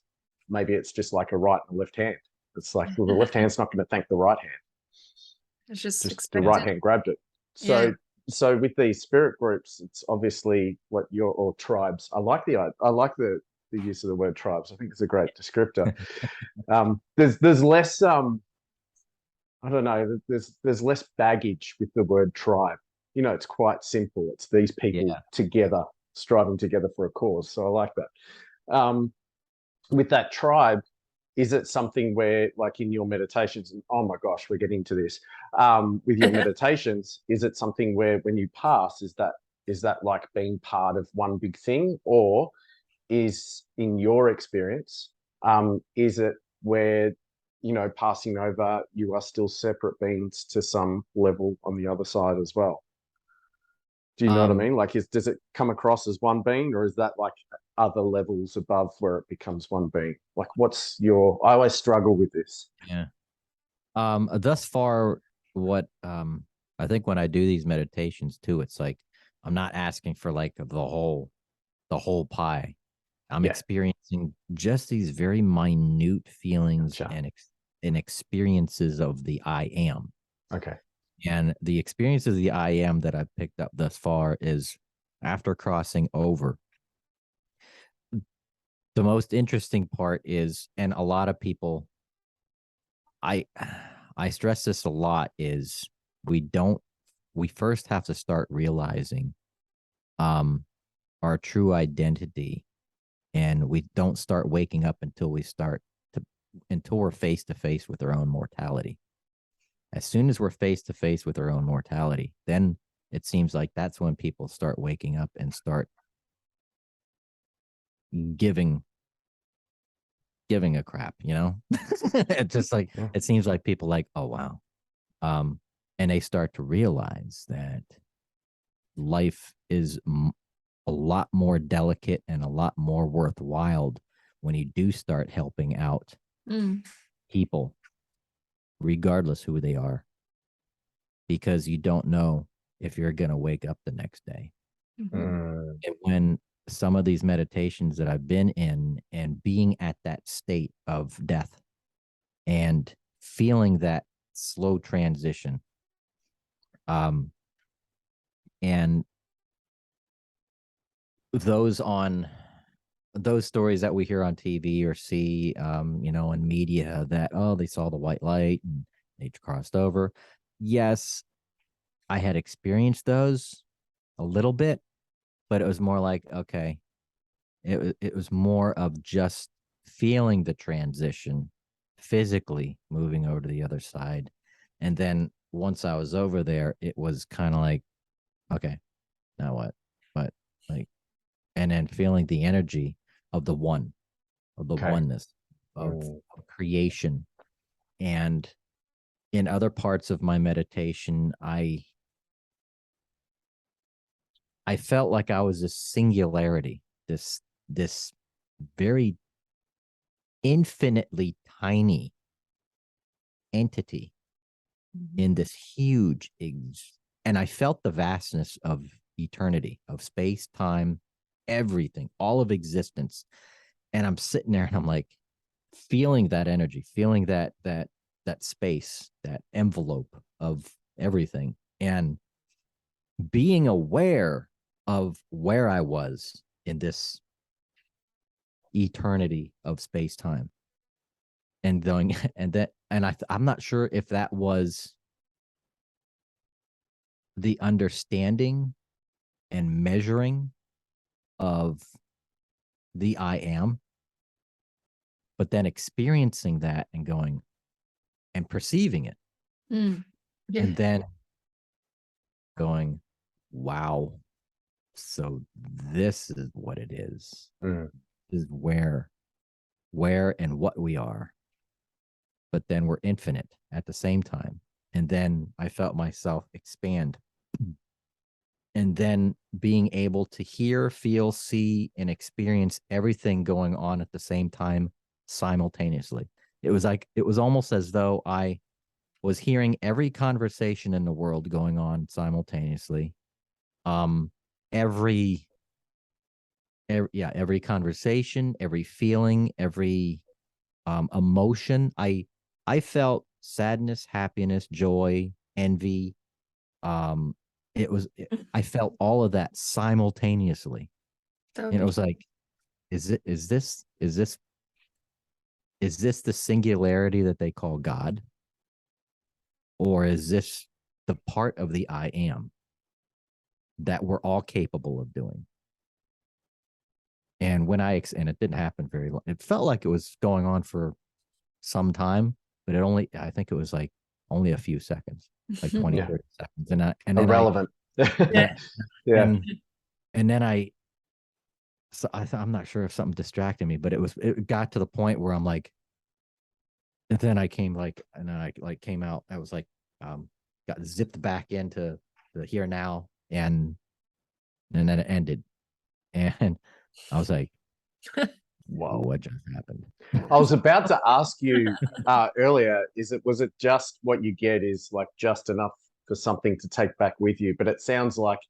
maybe it's just like a right and a left hand. It's like, well, the left hand's not going to thank the right hand. It's just The right hand grabbed it. Yeah. So with these spirit groups, it's obviously or tribes. I like the use of the word tribes. I think it's a great descriptor. There's less I don't know, there's less baggage with the word tribe. You know, it's quite simple. It's these people together, striving together for a cause. So I like that. With that tribe, is it something where, like in your meditations, and oh my gosh, we're getting to this, with your meditations, is it something where when you pass, is that like being part of one big thing, or is, in your experience, is it where, passing over, you are still separate beings to some level on the other side as well? Do you know what I mean? Like, does it come across as one being, or is that like other levels above where it becomes one being? Like, I always struggle with this. Yeah. Thus far, what I think when I do these meditations too, it's like I'm not asking for like the whole pie. I'm experiencing just these very minute feelings and experiences of the I am. Okay. And the experiences of the I am that I've picked up thus far is after crossing over. The most interesting part is, and a lot of people, I stress this a lot, is we first have to start realizing our true identity, and we don't start waking up until we're face to face with our own mortality. As soon as we're face to face with our own mortality, then it seems like that's when people start waking up and start giving a crap, you know? It's just like, it seems like people like, oh wow, And they start to realize that life is a lot more delicate and a lot more worthwhile when you do start helping out people, regardless who they are, because you don't know if you're going to wake up the next day. And when some of these meditations that I've been in and being at that state of death and feeling that slow transition, and those stories that we hear on TV or see, in media that, they saw the white light and they crossed over. Yes, I had experienced those a little bit, but it was more like, okay, it was more of just feeling the transition, physically moving over to the other side. And then once I was over there, it was kind of like, okay, now what? But like, and then feeling the energy of the one, of the oneness of creation. And in other parts of my meditation, I felt like I was a singularity, this very infinitely tiny entity in this huge, and I felt the vastness of eternity, of space, time, everything, all of existence. And I'm sitting there and I'm like feeling that energy, feeling that space, that envelope of everything, and being aware of where I was in this eternity of space time, and going, I'm not sure if that was the understanding and measuring of the I am, but then experiencing that and going and perceiving it. And then going, wow, so this is what it is. This is where and what we are. But then we're infinite at the same time. And then I felt myself expand. And then being able to hear, feel, see, and experience everything going on at the same time simultaneously. It was almost as though I was hearing every conversation in the world going on simultaneously. Every conversation, every feeling, every emotion. I felt sadness, happiness, joy, envy. I felt all of that simultaneously. And it was like, is this the singularity that they call God? Or is this the part of the I am that we're all capable of doing? And and it didn't happen very long. It felt like it was going on for some time, but I think it was like only a few seconds, like 20, 30 seconds. And then irrelevant. And then I'm not sure if something distracted me, but it got to the point where I'm like, and then I came came out. I was like, got zipped back into the here now, and then it ended. And I was like, whoa, what just happened? I was about to ask you earlier, was it just what you get is like just enough for something to take back with you? But it sounds like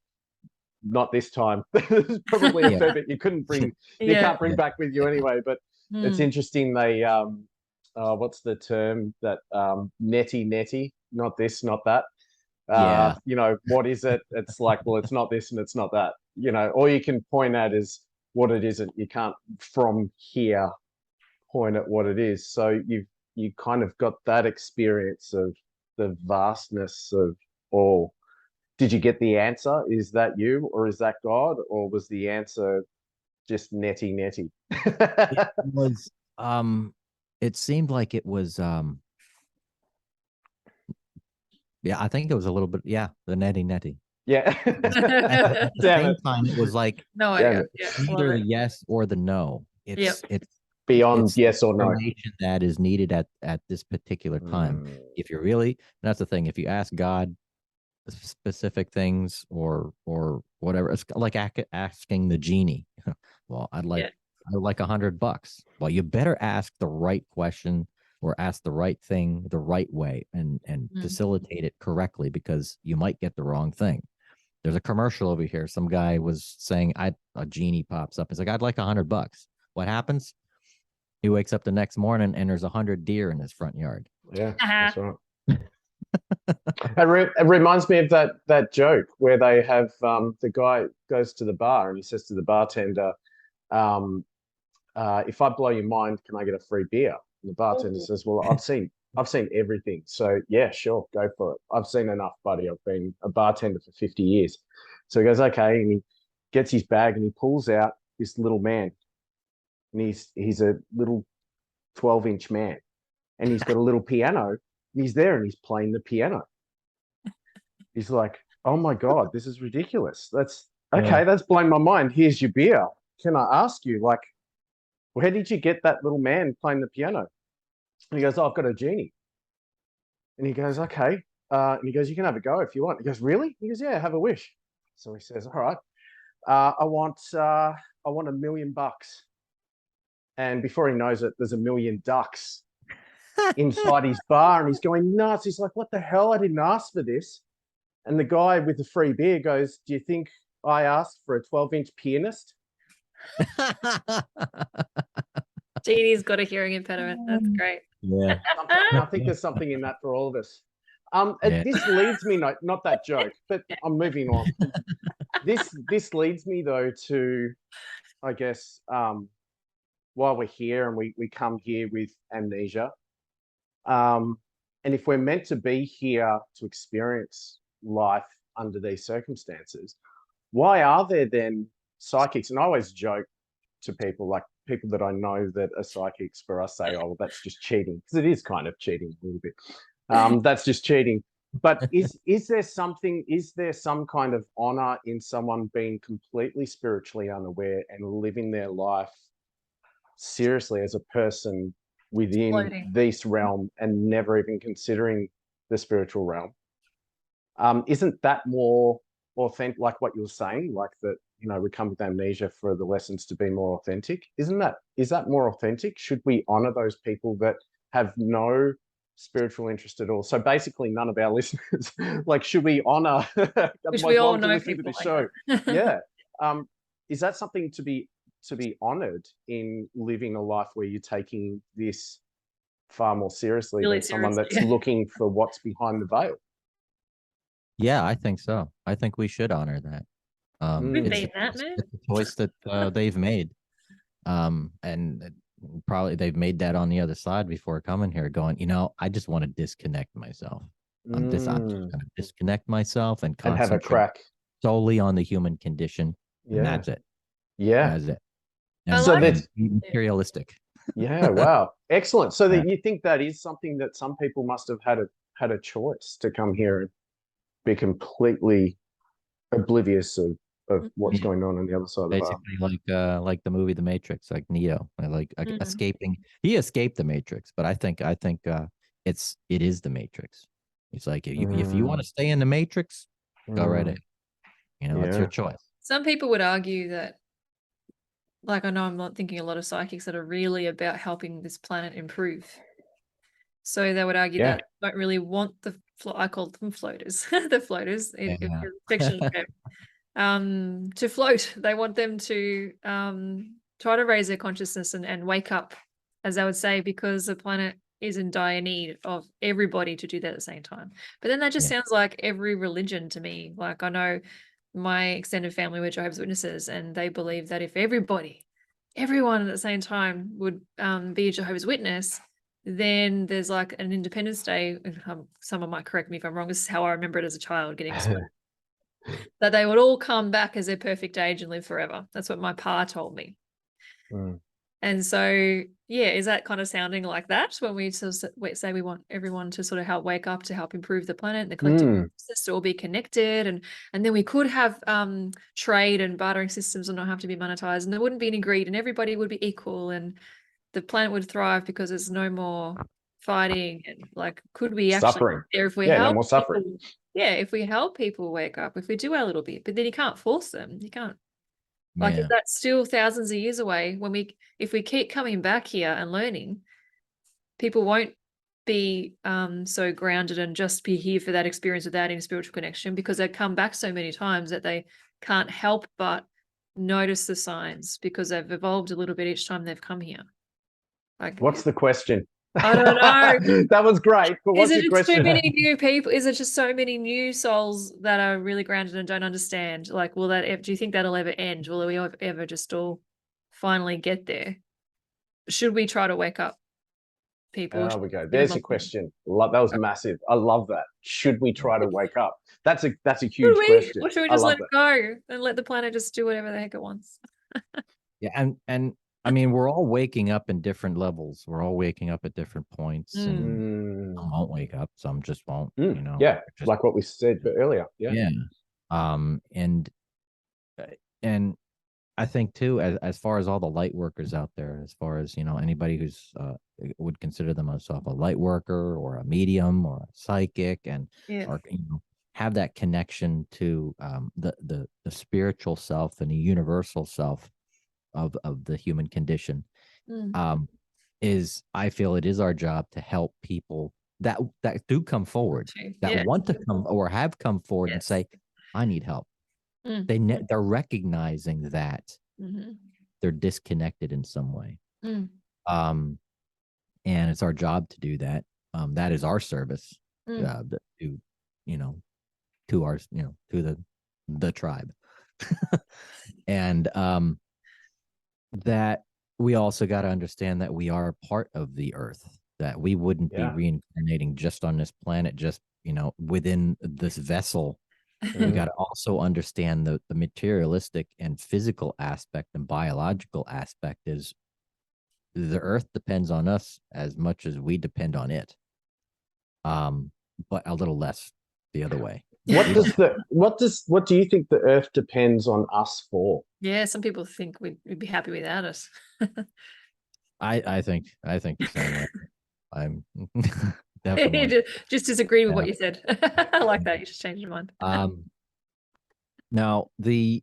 not this time. It's probably a fair bit you can't bring back with you anyway. But it's interesting. They what's the term that netty, not this, not that. What is it? It's like, well, it's not this and it's not that. All you can point at is what it isn't. You can't from here point at what it is. So you kind of got that experience of the vastness of all. Did you get the answer? Is that you, or is that God, or was the answer just netty? It was it seemed like it was I think it was a little bit, the netty. Yeah. At the same time, it was like no idea. either the yes or the no. It's beyond It's yes or no. information that is needed at this particular time. If you really, that's the thing. If you ask God specific things or whatever, it's like asking the genie. Well, I'd like $100. Well, you better ask the right question or ask the right thing the right way and facilitate it correctly, because you might get the wrong thing. There's a commercial over here. Some guy was saying, a genie pops up. It's like, I'd like $100. What happens? He wakes up the next morning and there's 100 deer in his front yard. Yeah, that's right. It reminds me of that joke where they have the guy goes to the bar and he says to the bartender, if I blow your mind, can I get a free beer? And the bartender says, well, I've seen everything. So yeah, sure, go for it. I've seen enough, buddy. I've been a bartender for 50 years. So he goes, okay. And he gets his bag and he pulls out this little man. And he's a little 12-inch man. And he's got a little piano. And he's there and he's playing the piano. He's like, oh my God, this is ridiculous. That's blown my mind. Here's your beer. Can I ask you, like, where did you get that little man playing the piano? And he goes, oh, I've got a genie. And he goes, okay. And he goes, you can have a go if you want. He goes, really? He goes, yeah, have a wish. So he says, all right, I want $1 million. And before he knows it, there's 1 million ducks inside his bar, and he's going nuts. He's like, what the hell? I didn't ask for this. And the guy with the free beer goes, do you think I asked for a 12-inch pianist? Jeannie's got a hearing impediment. That's great. Yeah. I think there's something in that for all of us. This leads me, not that joke, but I'm moving on. This leads me, though, to, I guess, while we're here and we come here with amnesia, and if we're meant to be here to experience life under these circumstances, why are there then psychics? And I always joke to people, like people that I know that are psychics, where I say, oh, well, that's just cheating, because it is kind of cheating a little bit. That's just cheating. But is there some kind of honor in someone being completely spiritually unaware and living their life seriously as a person within this realm and never even considering the spiritual realm? Isn't that more authentic, like what you were saying, like that, we come with amnesia for the lessons to be more authentic? Is that more authentic? Should we honor those people that have no spiritual interest at all? So basically none of our listeners, like, should we honor which we all know people to the like show? that. Yeah. Is that something to be honored in living a life where you're taking this far more seriously than someone that's looking for what's behind the veil? Yeah, I think so. I think we should honor that. We've made that, man. It's a choice that they've made. And probably they've made that on the other side before coming here, going, I just want to disconnect myself. I'm just going to disconnect myself and have a crack solely on the human condition. Yeah. And that's it. Yeah. That's it. And so that's materialistic. Yeah. Wow. Excellent. So that you think that is something that some people must have had a choice to come here and be completely oblivious of what's going on the other side of the bar. Basically, like the movie The Matrix, like Neo, escaping. He escaped the Matrix, but I think it is the Matrix. It's like, if you want to stay in the Matrix, go right ahead. It's your choice. Some people would argue that, like, I know I'm not thinking a lot of psychics that are really about helping this planet improve. So they would argue that don't really want I call them floaters, the floaters in fictional term, to float. They want them to try to raise their consciousness and wake up, as they would say, because the planet is in dire need of everybody to do that at the same time. But then that just sounds like every religion to me. Like, I know my extended family were Jehovah's Witnesses, and they believe that if everyone at the same time would be a Jehovah's Witness, then there's like an Independence Day. Someone might correct me if I'm wrong. This is how I remember it as a child, getting explained. That they would all come back as their perfect age and live forever. That's what my pa told me. And so, is that kind of sounding like that when we sort of say we want everyone to sort of help wake up, to help improve the planet and the collective consciousness, to all be connected, and then we could have trade and bartering systems and not have to be monetized, and there wouldn't be any greed, and everybody would be equal, and the planet would thrive because there's no more fighting, and like, could we actually Suffering. there if we Yeah, no help more suffering. people, yeah, if we help people wake up, if we do our little bit, but then you can't force them. You can't, like, Yeah. if that's still thousands of years away, if we keep coming back here and learning, people won't be so grounded and just be here for that experience without any spiritual connection, because they come back so many times that they can't help but notice the signs, because they've evolved a little bit each time they've come here. Like, What's the question? I don't know. That was great, but what's Is it your just too question? many new people? Is it just so many new souls that are really grounded and don't understand? Like, do you think that'll ever end? Will we ever just all finally get there? Should we try to wake up people? There we go. There's your question. That was massive. I love that. Should we try to wake up? That's a huge question. Or should we I just love let it go and let the planet just do whatever the heck it wants? Yeah, and I mean, we're all waking up in different levels. We're all waking up at different points, and some won't wake up, some just won't. You know, Yeah, just, like what we said earlier. Yeah. Yeah. And I think too, as far as all the light workers out there, as far as, you know, anybody who's would consider themselves a light worker or a medium or a psychic, and or, you know, have that connection to the spiritual self and the universal self of the human condition, is, I feel it is our job to help people that do come forward, that want to come or have come forward and say, I need help. They're recognizing that they're disconnected in some way. And it's our job to do that. That is our service, to, you know, to our, you know, to the tribe. And that we also got to understand that we are a part of the earth, that we wouldn't be reincarnating just on this planet, just, you know, within this vessel. We got to also understand the materialistic and physical aspect and biological aspect is the earth depends on us as much as we depend on it. But a little less the other way. What do you think the earth depends on us for? Yeah, some people think we'd be happy without us. I think the same way. I'm definitely just disagree with what you said. I like that. You just changed your mind. Now I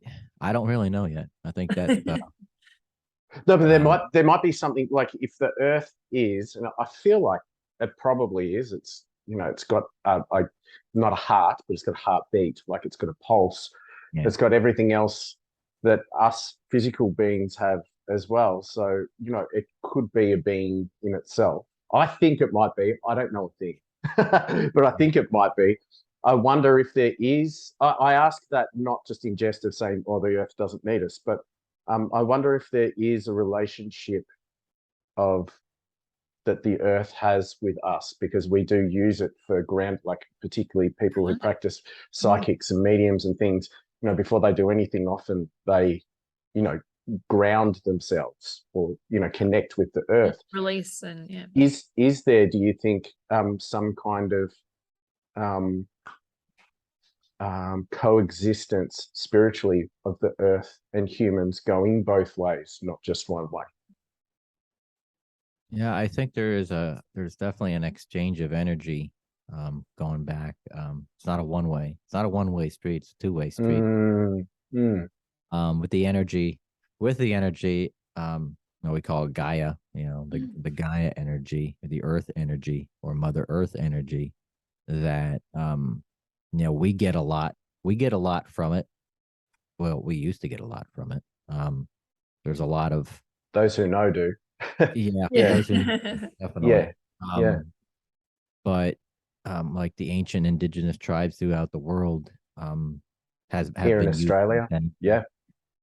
don't really know yet. I think that no, but there might be something, like, if the earth is, and I feel like it probably is, it's, you know, it's got not a heart, but it's got a heartbeat, like it's got a pulse. It's got everything else that us physical beings have as well. So, you know, it could be a being in itself. I think it might be. I don't know a thing, but I think it might be. I wonder if there is. I ask that not just in jest of saying, "Oh, the earth doesn't need us," but I wonder if there is a relationship of that the earth has with us, because we do use it for like particularly people who practice psychics and mediums and things, you know, before they do anything, often they, you know, ground themselves or, you know, connect with the earth. Release and Is there, do you think, some kind of coexistence spiritually of the earth and humans going both ways, not just one way? Yeah, I think there's definitely an exchange of energy going back. It's not a one-way. It's not a one-way street. It's a two-way street. With the energy, we call it Gaia. You know, the Gaia energy, the Earth energy, or Mother Earth energy. That you know, we get a lot. We get a lot from it. Well, we used to get a lot from it. There's a lot of those who know do. Definitely. But like the ancient indigenous tribes throughout the world have here been in Australia.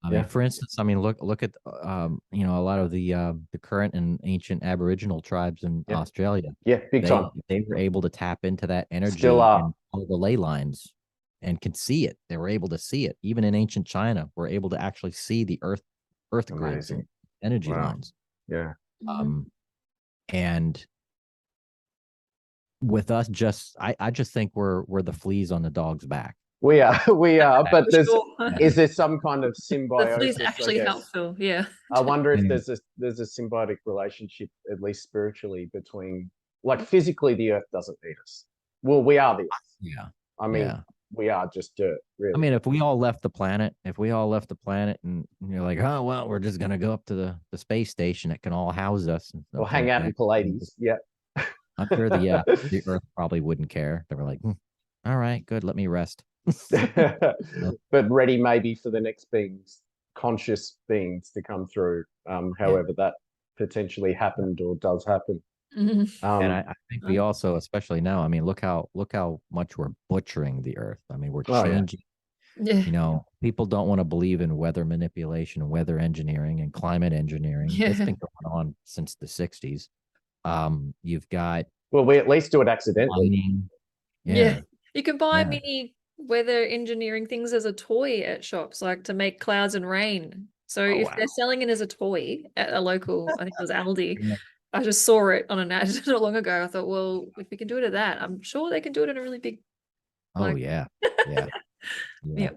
I mean, for instance, I mean, look at you know, a lot of the current and ancient Aboriginal tribes in Australia. Yeah, big time. They were able to tap into that energy Still are. and all the ley lines, and could see it. They were able to see it. Even in ancient China, we're able to actually see the earth grids and energy lines. Yeah. And with us, I just think we're the fleas on the dog's back. We are, but For sure. is there some kind of The symbiosis? flea's actually I guess? helpful. Yeah. I wonder if Yeah. there's a symbiotic relationship, at least spiritually, between, like, physically the Earth doesn't need us. Well, we are the Earth. Yeah. I mean, Yeah. we are just dirt, really. I mean, if we all left the planet, and you're like, oh well, we're just gonna go up to the space station that can all house us and Or stuff hang like out that. in Pallades. Yeah. I'm sure the Earth probably wouldn't care. They were like, all right, good, let me rest. But ready maybe for the next beings, conscious beings to come through, however that potentially happened or does happen. Mhm. And I think we also, especially now, I mean, look how much we're butchering the Earth. I mean, we're Oh, yeah. changing. Yeah. You know, people don't want to believe in weather manipulation and weather engineering and climate engineering. It's Yeah. been going on since the 60s. You've got Well, we at least do it accidentally. mining. Yeah. Yeah. You can buy Yeah. mini weather engineering things as a toy at shops, like to make clouds and rain. So Oh, if wow. they're selling it as a toy at a local, I think it was Aldi, Yeah. I just saw it on an ad not long ago. I thought, well, if we can do it at that, I'm sure they can do it in a really big, Oh, like, yeah. Yeah. Yeah.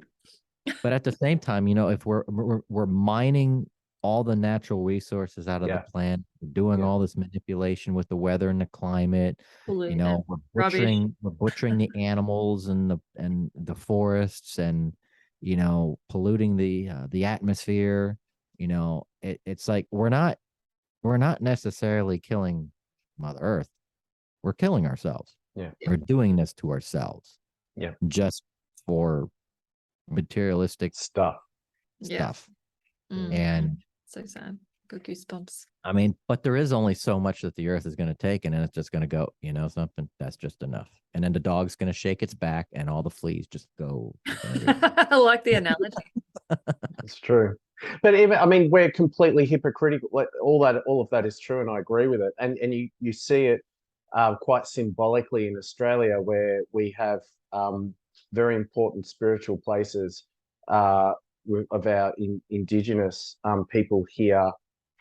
yeah. But at the same time, you know, if we're mining all the natural resources out of Yeah. the plant, we're doing Yeah. all this manipulation with the weather and the climate, you know, Rubbish. we're butchering the animals and the forests, and you know, polluting the atmosphere. You know, it's like we're not necessarily killing Mother Earth. We're killing ourselves. Yeah. We're doing this to ourselves. Yeah. Just for materialistic Stuff. stuff. Mm. And So sad. Got goosebumps. I mean, but there is only so much that the Earth is going to take, and then it's just going to go, you know, something that's just enough. And then the dog's going to shake its back, and all the fleas just go. I like the analogy. It's true. But even, I mean, we're completely hypocritical. Like, all of that is true, and I agree with it. And you see it quite symbolically in Australia, where we have very important spiritual places of our indigenous people here,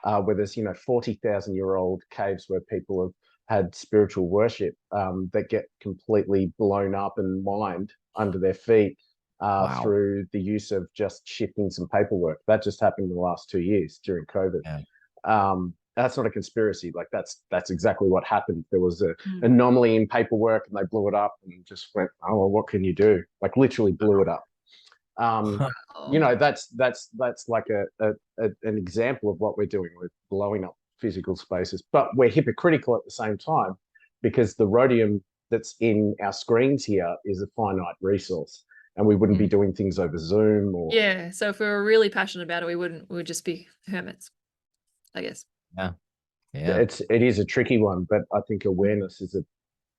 where there's, 40,000-year-old caves where people have had spiritual worship that get completely blown up and mined under their feet Wow. through the use of just shifting some paperwork. That just happened in the last 2 years during COVID. Yeah. That's not a conspiracy. Like, that's exactly what happened. There was an anomaly in paperwork, and they blew it up and just went, oh, well, what can you do? Like, literally blew it up. That's like an example of what we're doing. We're blowing up physical spaces, but we're hypocritical at the same time, because the rhodium that's in our screens here is a finite resource, and we wouldn't be doing things over Zoom or. Yeah. So if we were really passionate about it, we would just be hermits, I guess. Yeah. Yeah. It is a tricky one, but I think awareness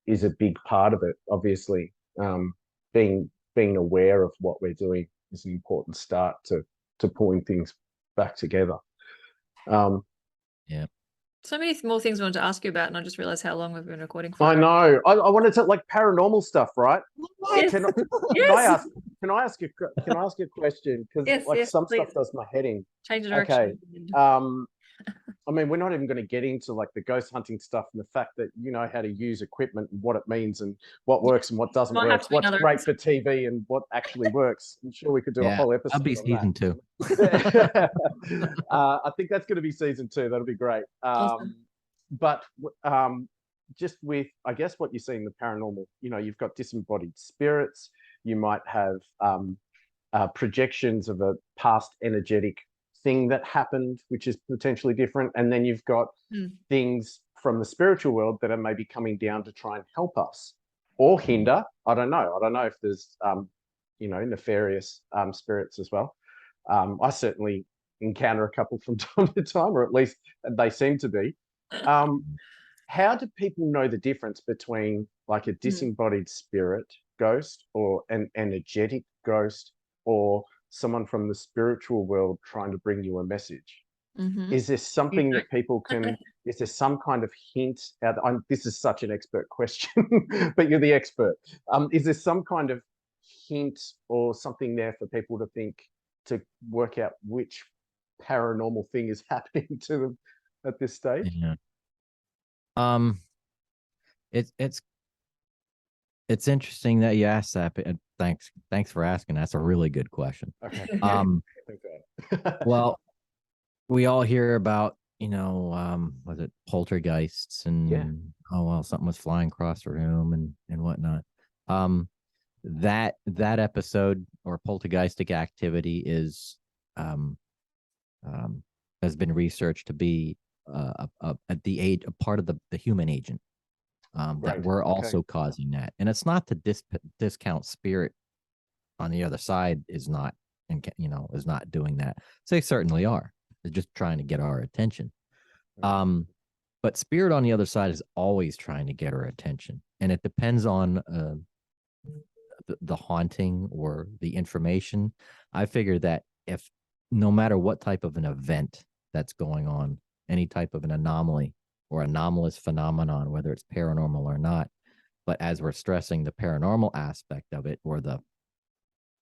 is a big part of it. Obviously, being aware of what we're doing is an important start to pulling things back together. Yeah. So many more things I wanted to ask you about, and I just realized how long we've been recording for. I know. I wanted to, like, paranormal stuff, right? Yes. Can I ask a question? Because some please. stuff does my head in. Change the direction. Okay. I mean, we're not even going to get into, like, the ghost hunting stuff and the fact that you know how to use equipment and what it means and what works and what doesn't work, what's great for TV and what actually works. I'm sure we could do a whole episode. That'll be season 2. I think that's going to be season 2. That'll be great. Awesome. But just with, I guess, what you see in the paranormal, you've got disembodied spirits. You might have projections of a past energetic thing that happened, which is potentially different. And then you've got things from the spiritual world that are maybe coming down to try and help us or hinder. I don't know. I don't know if there's, nefarious spirits as well. I certainly encounter a couple from time to time, or at least they seem to be. How do people know the difference between, like, a disembodied spirit ghost or an energetic ghost or someone from the spiritual world trying to bring you a message? Is there something that people can, is there some kind of hint out? This is such an expert question, but you're the expert. Is there some kind of hint or something there for people to think, to work out which paranormal thing is happening to them at this stage? Yeah. It's interesting that you asked that, Thanks for asking. That's a really good question. Okay. Okay. Well, we all hear about, was it poltergeists and oh well, something was flying across the room and whatnot. That episode or poltergeistic activity is has been researched to be at the age a part of the human agent, that we're also causing that. And it's not to discount spirit on the other side is not, and is not doing that. So they certainly are. They're just trying to get our attention. But spirit on the other side is always trying to get our attention, and it depends on the haunting or the information. I figure that if no matter what type of an event that's going on, any type of an anomaly or anomalous phenomenon, whether it's paranormal or not, but as we're stressing the paranormal aspect of it or the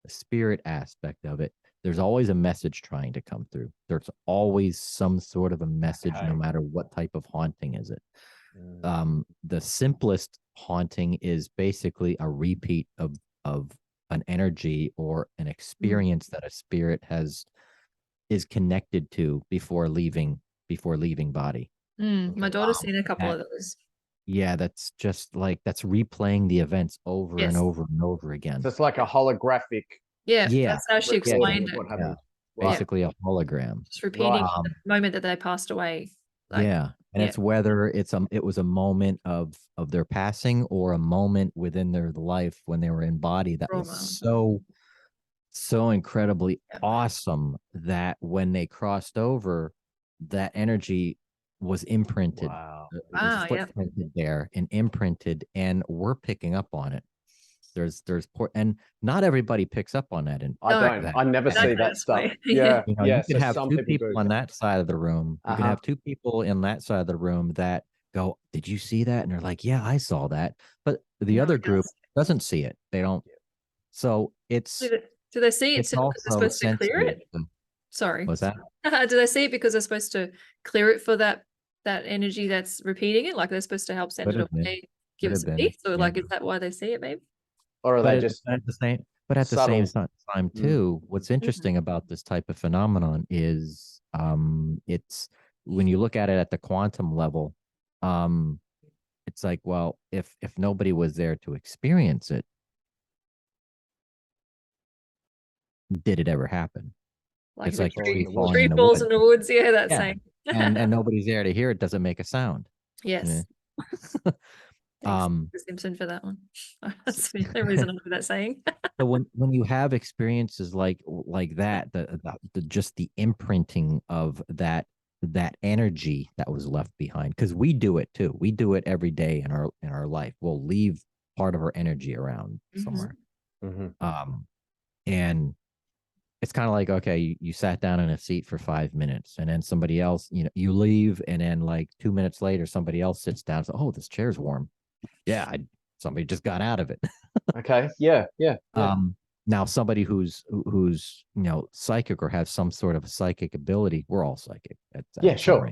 spirit aspect of it, there's always a message trying to come through. There's always some sort of a message, no matter what type of haunting is it. The simplest haunting is basically a repeat of an energy or an experience that a spirit is connected to before leaving body. My daughter's seen a couple of those. Yeah, that's just like that's replaying the events over and over and over again. So it's like a holographic. Yeah, that's how she explained it. What happened. Basically a hologram. Just repeating the moment that they passed away. It's whether it was a moment of their passing or a moment within their life when they were in body that was so incredibly awesome that when they crossed over, that energy was imprinted. It was footprinted there and imprinted, and we're picking up on it. And not everybody picks up on that. And I never see that stuff. You can have two people on that side of the room. You can have two people in that side of the room that go, "Did you see that?" And they're like, "Yeah, I saw that." But the other group doesn't see it. They don't. So it's. Do they see it because they're supposed to clear it? Sorry. What's that? Do they see it because they're supposed to clear it for that energy that's repeating it? Like they're supposed to help send it away, give us a peace? Or like, is that why they see it, maybe? Or are they just at the same? But at the same time, too, what's interesting about this type of phenomenon is, it's when you look at it at the quantum level, it's like, well, if nobody was there to experience it, did it ever happen? Like it's like tree falls in the woods. Yeah, that's saying. and nobody's there to hear it. Doesn't make a sound. Yes. Thanks, Simpson, for that one. That's the only reason I know that saying. So when you have experiences like that, the just the imprinting of that energy that was left behind, because we do it too. We do it every day in our life. We'll leave part of our energy around somewhere. And it's kind of like, okay, you sat down in a seat for 5 minutes, and then somebody else, you leave, and then like 2 minutes later, somebody else sits down. So, oh, this chair's warm. Yeah, somebody just got out of it. Okay. Yeah. Now somebody who's psychic or has some sort of a psychic ability, we're all psychic. Sure.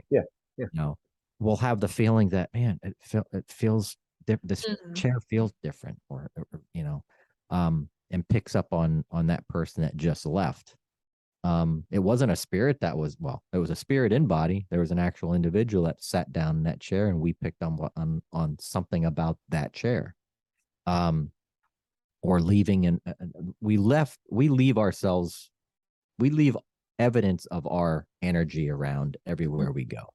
We'll have the feeling that, man, it feels this chair feels different, or and picks up on that person that just left. It wasn't a spirit that was, it was a spirit in body. There was an actual individual that sat down in that chair, and we picked on something about that chair. Or leaving, and we leave evidence of our energy around everywhere we go.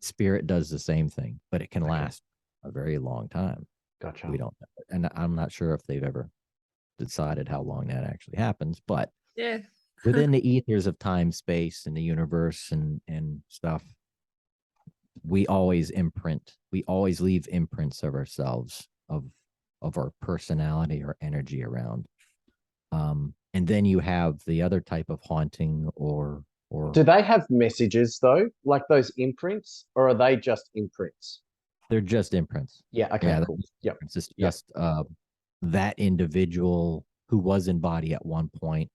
Spirit does the same thing, but it can last a very long time. Gotcha. We don't, and I'm not sure if they've ever decided how long that actually happens, but within the ethers of time, space, and the universe and stuff, we always leave imprints of ourselves, of our personality or energy around. And then you have the other type of haunting, or do they have messages though, like those imprints, or are they just imprints? They're just imprints. Yeah. Okay. Cool. It's just that individual who was in body at one point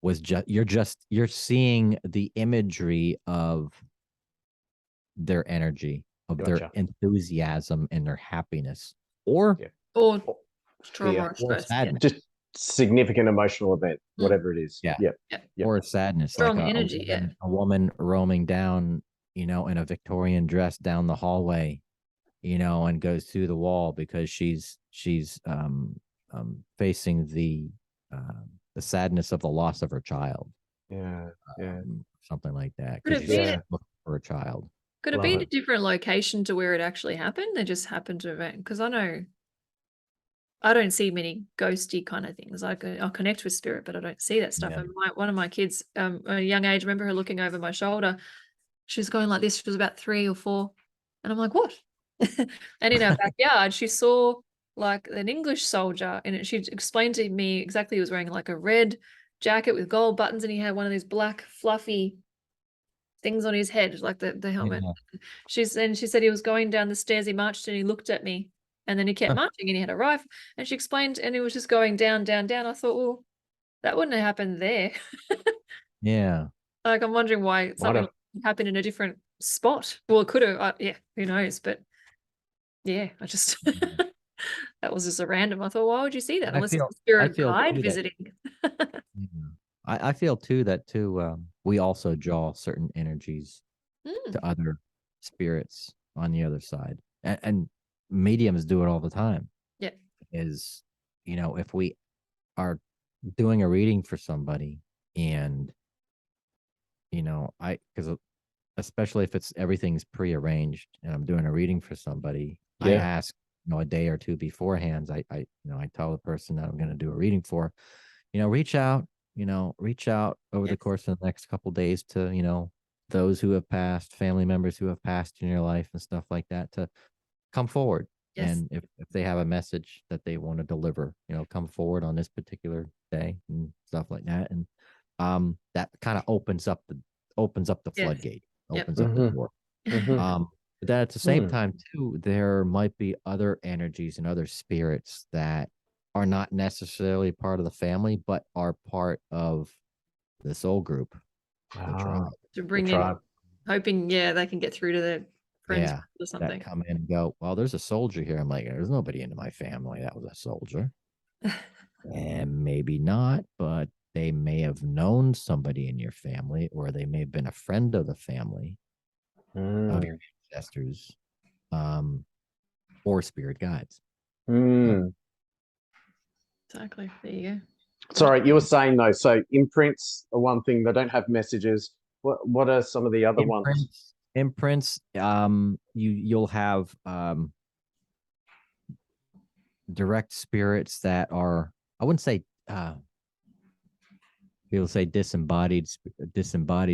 was you're seeing the imagery of their energy, of their enthusiasm and their happiness, or Trauma fear, or or stress. Yeah. sadness. just significant emotional event, Mm. whatever it is. Yeah. Yep. Yeah. Yep. Or sadness, Strong like energy. Yeah. a woman roaming down, in a Victorian dress down the hallway, and goes through the wall because she's facing the sadness of the loss of her child, Yeah. Yeah. something like that, Could because it she's be Yeah. looking for a child. Could it Love be in a it. different location to where it actually happened? They just happened to event because I know I don't see many ghosty kind of things. I'll connect with spirit, but I don't see that stuff. Yeah. And one of my kids, at a young age, I remember her looking over my shoulder. She was going like this. She was about 3 or 4, and I'm like, what? And in our backyard, she saw like an English soldier, and she explained to me exactly he was wearing like a red jacket with gold buttons, and he had one of these black fluffy things on his head, like the helmet. Yeah. She said he was going down the stairs. He marched and he looked at me, and then he kept marching and he had a rifle. And she explained, and he was just going down, down, down. I thought, well, that wouldn't have happened there. Yeah. Like, I'm wondering why Might something have. happened in a different spot. Well, it could have. Yeah, who knows? But yeah, I just that was just a random. I thought, why would you see that I unless it's feel a spirit too guide that visiting? yeah. I feel too that we also draw certain energies Mm, to other spirits on the other side, and mediums do it all the time. yeah. Is if we are doing a reading for somebody, and because especially if it's everything's prearranged and I'm doing a reading for somebody, I Yeah. ask a day or two beforehand. I tell the person that I'm going to do a reading for, reach out over the Yes. course of the next couple days to those who have passed, family members who have passed in your life and stuff like that, to come forward. Yes. And if they have a message that they want to deliver, come forward on this particular day and stuff like that. And that kind of opens up the Yes. floodgate, Yep. opens up the door. Mhm. But then at the same Hmm. time too, there might be other energies and other spirits that are not necessarily part of the family, but are part of the soul group, the Ah, tribe. To the bring in, tribe. hoping, yeah, they can get through to their friends Yeah, or that something. come in and go, well, there's a soldier here. I'm like, there's nobody in my family that was a soldier. And maybe not, but they may have known somebody in your family, or they may have been a friend of the family of your Mm. ancestors, or spirit guides. Mm. Exactly. There you go. Sorry, you were saying though. So imprints are one thing. They don't have messages. What are some of the other ones? Imprints, you'll have direct spirits that are, I wouldn't say people say disembodied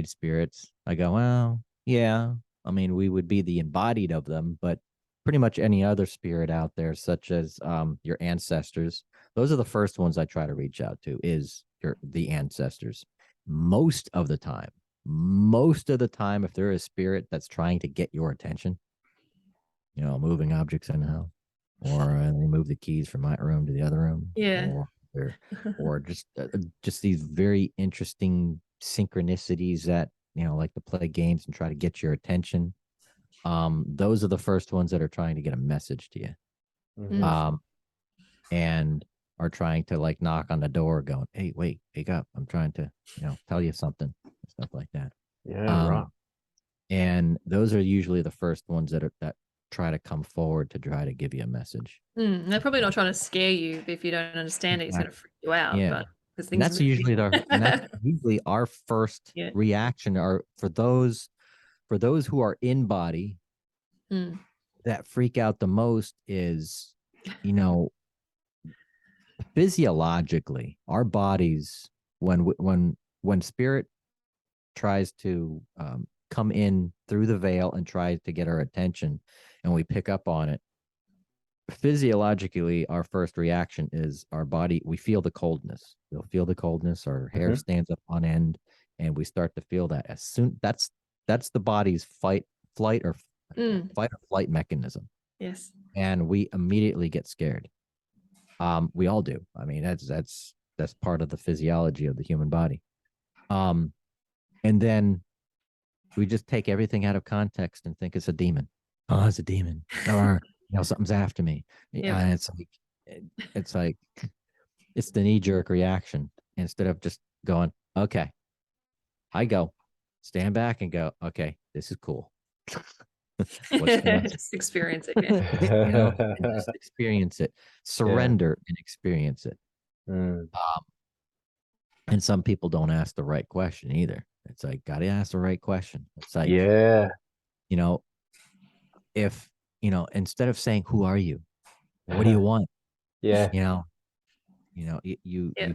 spirits. I go, well, yeah. I mean, we would be the embodied of them, but pretty much any other spirit out there, such as your ancestors. Those are the first ones I try to reach out to, is the ancestors. Most of the time, if there is a spirit that's trying to get your attention, moving objects in the house, or they move the keys from my room to the other room, Yeah. or just these very interesting synchronicities that like to play games and try to get your attention. Those are the first ones that are trying to get a message to you. Mhm. And are trying to like knock on the door going, hey, wait, wake up, I'm trying to tell you something, stuff like that. Yeah, right. And those are usually the first ones that try to come forward to try to give you a message. They're probably not trying to scare you, but if you don't understand it, it's going to freak you out. Yeah. But because And things that's move. usually our first Yeah. reaction, are for those who are in body, that freak out the most is, physiologically, our bodies, when spirit tries to come in through the veil and tries to get our attention, and we pick up on it, physiologically, our first reaction is our body. We feel the coldness. We'll feel the coldness. Our hair stands up on end, and we start to feel that. As soon that's the body's fight or flight mechanism. Yes. And we immediately get scared. We all do. I mean, that's part of the physiology of the human body. And then we just take everything out of context and think it's a demon. Oh, it's a demon. Or something's after me. Yep. And it's like, it's like it's the knee-jerk reaction instead of just going, okay, I go, stand back and go, okay, this is cool. What's the message? Just experience it. And just experience it, surrender and experience it. And some people don't ask the right question either. It's like, gotta ask the right question. It's like, if instead of saying, who are you, what do you want, you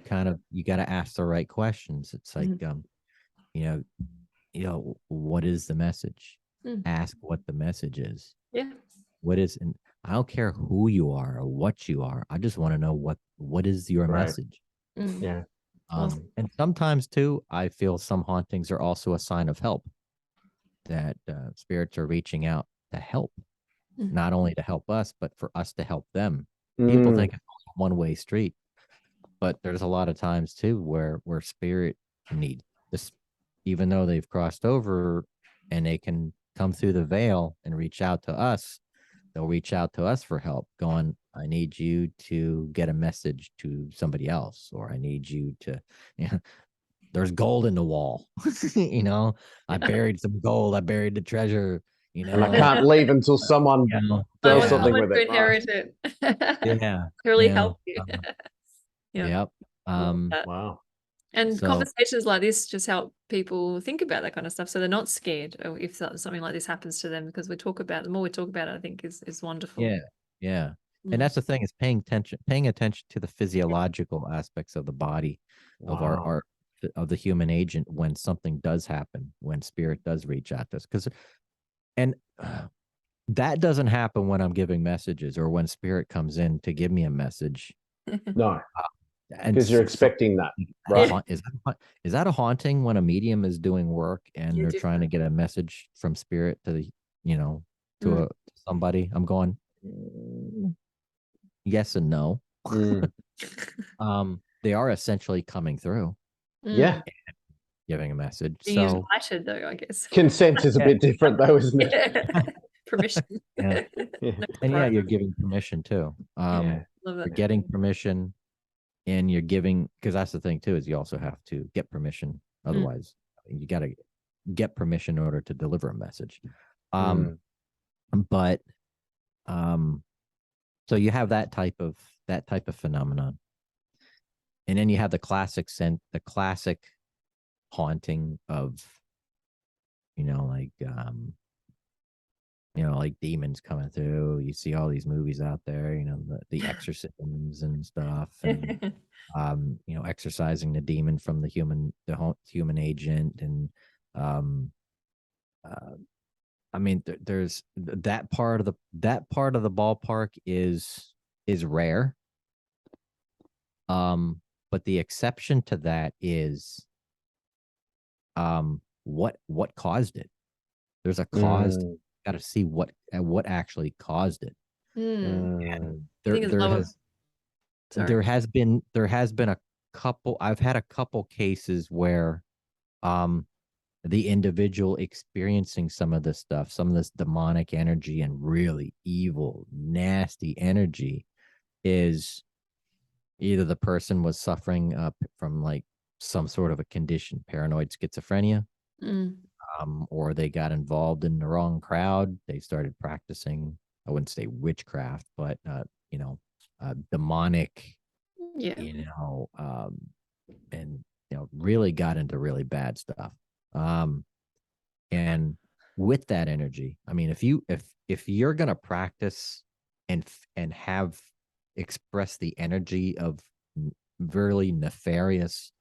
kind of, you got to ask the right questions. It's like, what is the message? Ask what the message is. What is, and I don't care who you are or what you are. I just want to know what is your message. And sometimes too, I feel some hauntings are also a sign of help, that spirits are reaching out to help, not only to help us, but for us to help them. People think it's a one-way street, but there's a lot of times too where spirit need this, even though they've crossed over and they can come through the veil and reach out to us. They'll reach out to us for help, going, I need you to get a message to somebody else, or I need you to, there's gold in the wall. I buried some gold. I buried the treasure, and I can't leave until someone does something with it. To inherit it. Really help you. Yep. Wow. And conversations like this just help people think about that kind of stuff, so they're not scared if something like this happens to them, because we talk about it. The more we talk about it, I think is wonderful. And that's the thing, is paying attention to the physiological aspects of the body, of of the human agent, when something does happen, when spirit does reach out to us. That doesn't happen when I'm giving messages or when spirit comes in to give me a message. No. Because you're expecting that, right? Is that a haunting when a medium is doing work and they're trying to get a message from spirit to to somebody? I'm going, yes and no. They are essentially coming through, giving a message. Being invited, though, I guess consent is a bit different, though, isn't it? Permission. And you're giving permission too. You're getting permission. And you're giving, because that's the thing too, is you also have to get permission. Otherwise, you got to get permission in order to deliver a message. But so you have that type of phenomenon, and then you have the classic haunting of, like demons coming through. You see all these movies out there, the exorcisms and stuff, and exorcising the demon from the human agent, and I mean, there's that part of the ballpark is rare. But the exception to that is what caused it. There's a cause. Got to see what actually caused it. And there has been a couple. I've had a couple cases where the individual experiencing some of this stuff, some of this demonic energy and really evil, nasty energy, is either the person was suffering from like some sort of a condition, paranoid schizophrenia, or they got involved in the wrong crowd. They started practicing, I wouldn't say witchcraft, but demonic, and really got into really bad stuff. And with that energy, I mean, if you're gonna practice and have express the energy of very nefarious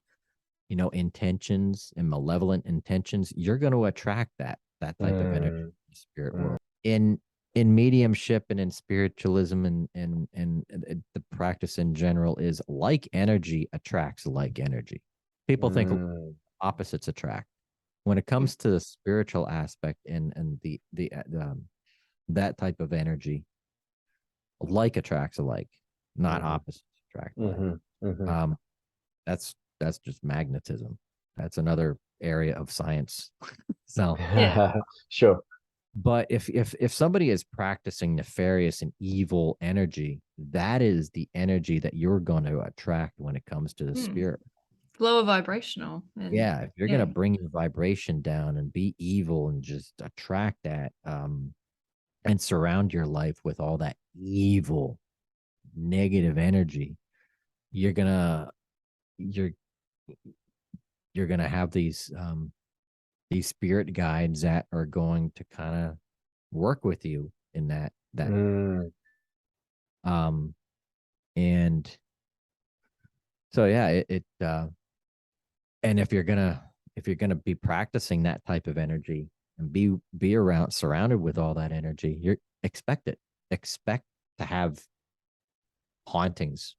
intentions and malevolent intentions, you're going to attract that type of energy in the spirit world. In mediumship and in spiritualism and the practice in general is like energy attracts like energy. People think opposites attract. When it comes to the spiritual aspect and the that type of energy, like attracts alike, not opposites attract alike. That's just magnetism. That's another area of science. So sure. But if somebody is practicing nefarious and evil energy, that is the energy that you're going to attract when it comes to the spirit. Lower vibrational. And yeah, if you're going to bring your vibration down and be evil and just attract that, and surround your life with all that evil, negative energy, you're gonna have these spirit guides that are going to kind of work with you in that and so yeah, and if you're gonna be practicing that type of energy and be around surrounded with all that energy, you're expect to have hauntings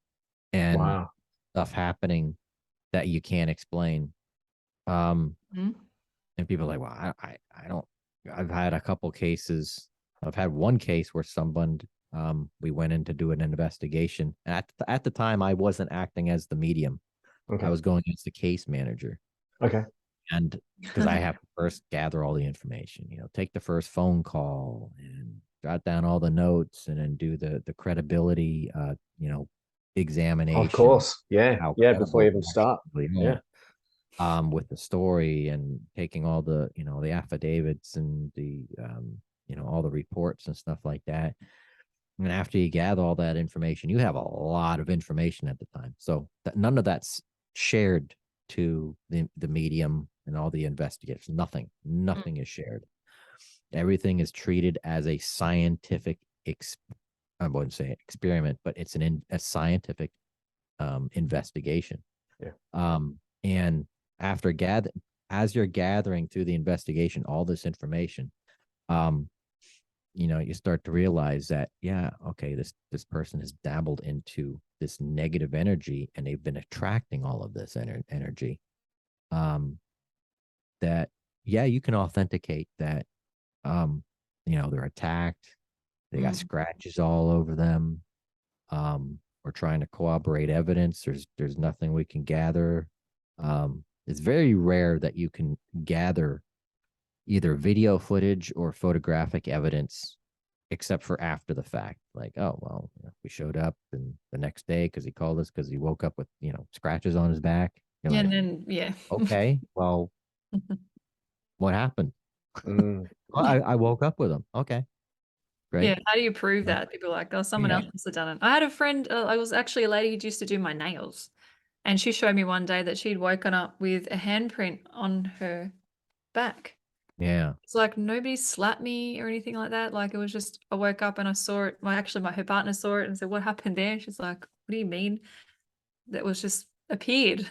and stuff happening that you can't explain. And people are like, well, I don't, I've had a couple cases. I've had one case where someone, we went in to do an investigation. And at the time, I wasn't acting as the medium. I was going as the case manager. And because I have to first gather all the information, take the first phone call and jot down all the notes and then do the credibility, examination. Of course. Yeah. Before you even start. With the story and taking all the, the affidavits and the, all the reports and stuff like that. And after you gather all that information, you have a lot of information at the time. So that none of that's shared to the medium and all the investigators. Nothing is shared. Everything is treated as a scientific, I wouldn't say experiment, but it's a scientific investigation. And after as you're gathering through the investigation, all this information, you start to realize that, this person has dabbled into this negative energy and they've been attracting all of this energy. That, you can authenticate that, they're attacked. They got scratches all over them. We're trying to corroborate evidence. There's nothing we can gather. It's very rare that you can gather either video footage or photographic evidence, except for after the fact. Like, oh, well, we showed up and the next day because he called us because he woke up with, scratches on his back. Okay, well, what happened? Well, I woke up with him. Okay, great. Yeah, how do you prove that? People are like, oh, someone else must have done it. I had a friend, I was actually a lady who used to do my nails. And she showed me one day that she'd woken up with a handprint on her back. Yeah. It's like nobody slapped me or anything like that. Like it was just, I woke up and I saw it. Her partner saw it and said, what happened there? She's like, what do you mean? That was just appeared.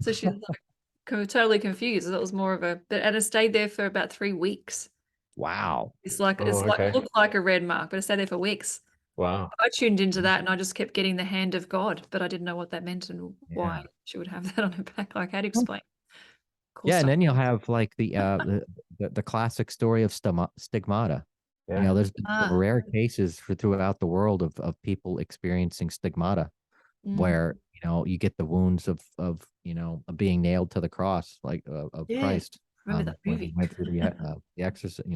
So she's like totally confused. That was more of and it stayed there for about 3 weeks. Wow. It looked like a red mark, but it stayed there for weeks. Wow. I tuned into that and I just kept getting the hand of God, but I didn't know what that meant and why she would have that on her back. Like, how to explain? Cool stuff. And then you'll have like the classic story of stigmata. There's been rare cases throughout the world of people experiencing stigmata, where you get the wounds of being nailed to the cross, like of Christ. Remember that movie? When he went through the exorcism,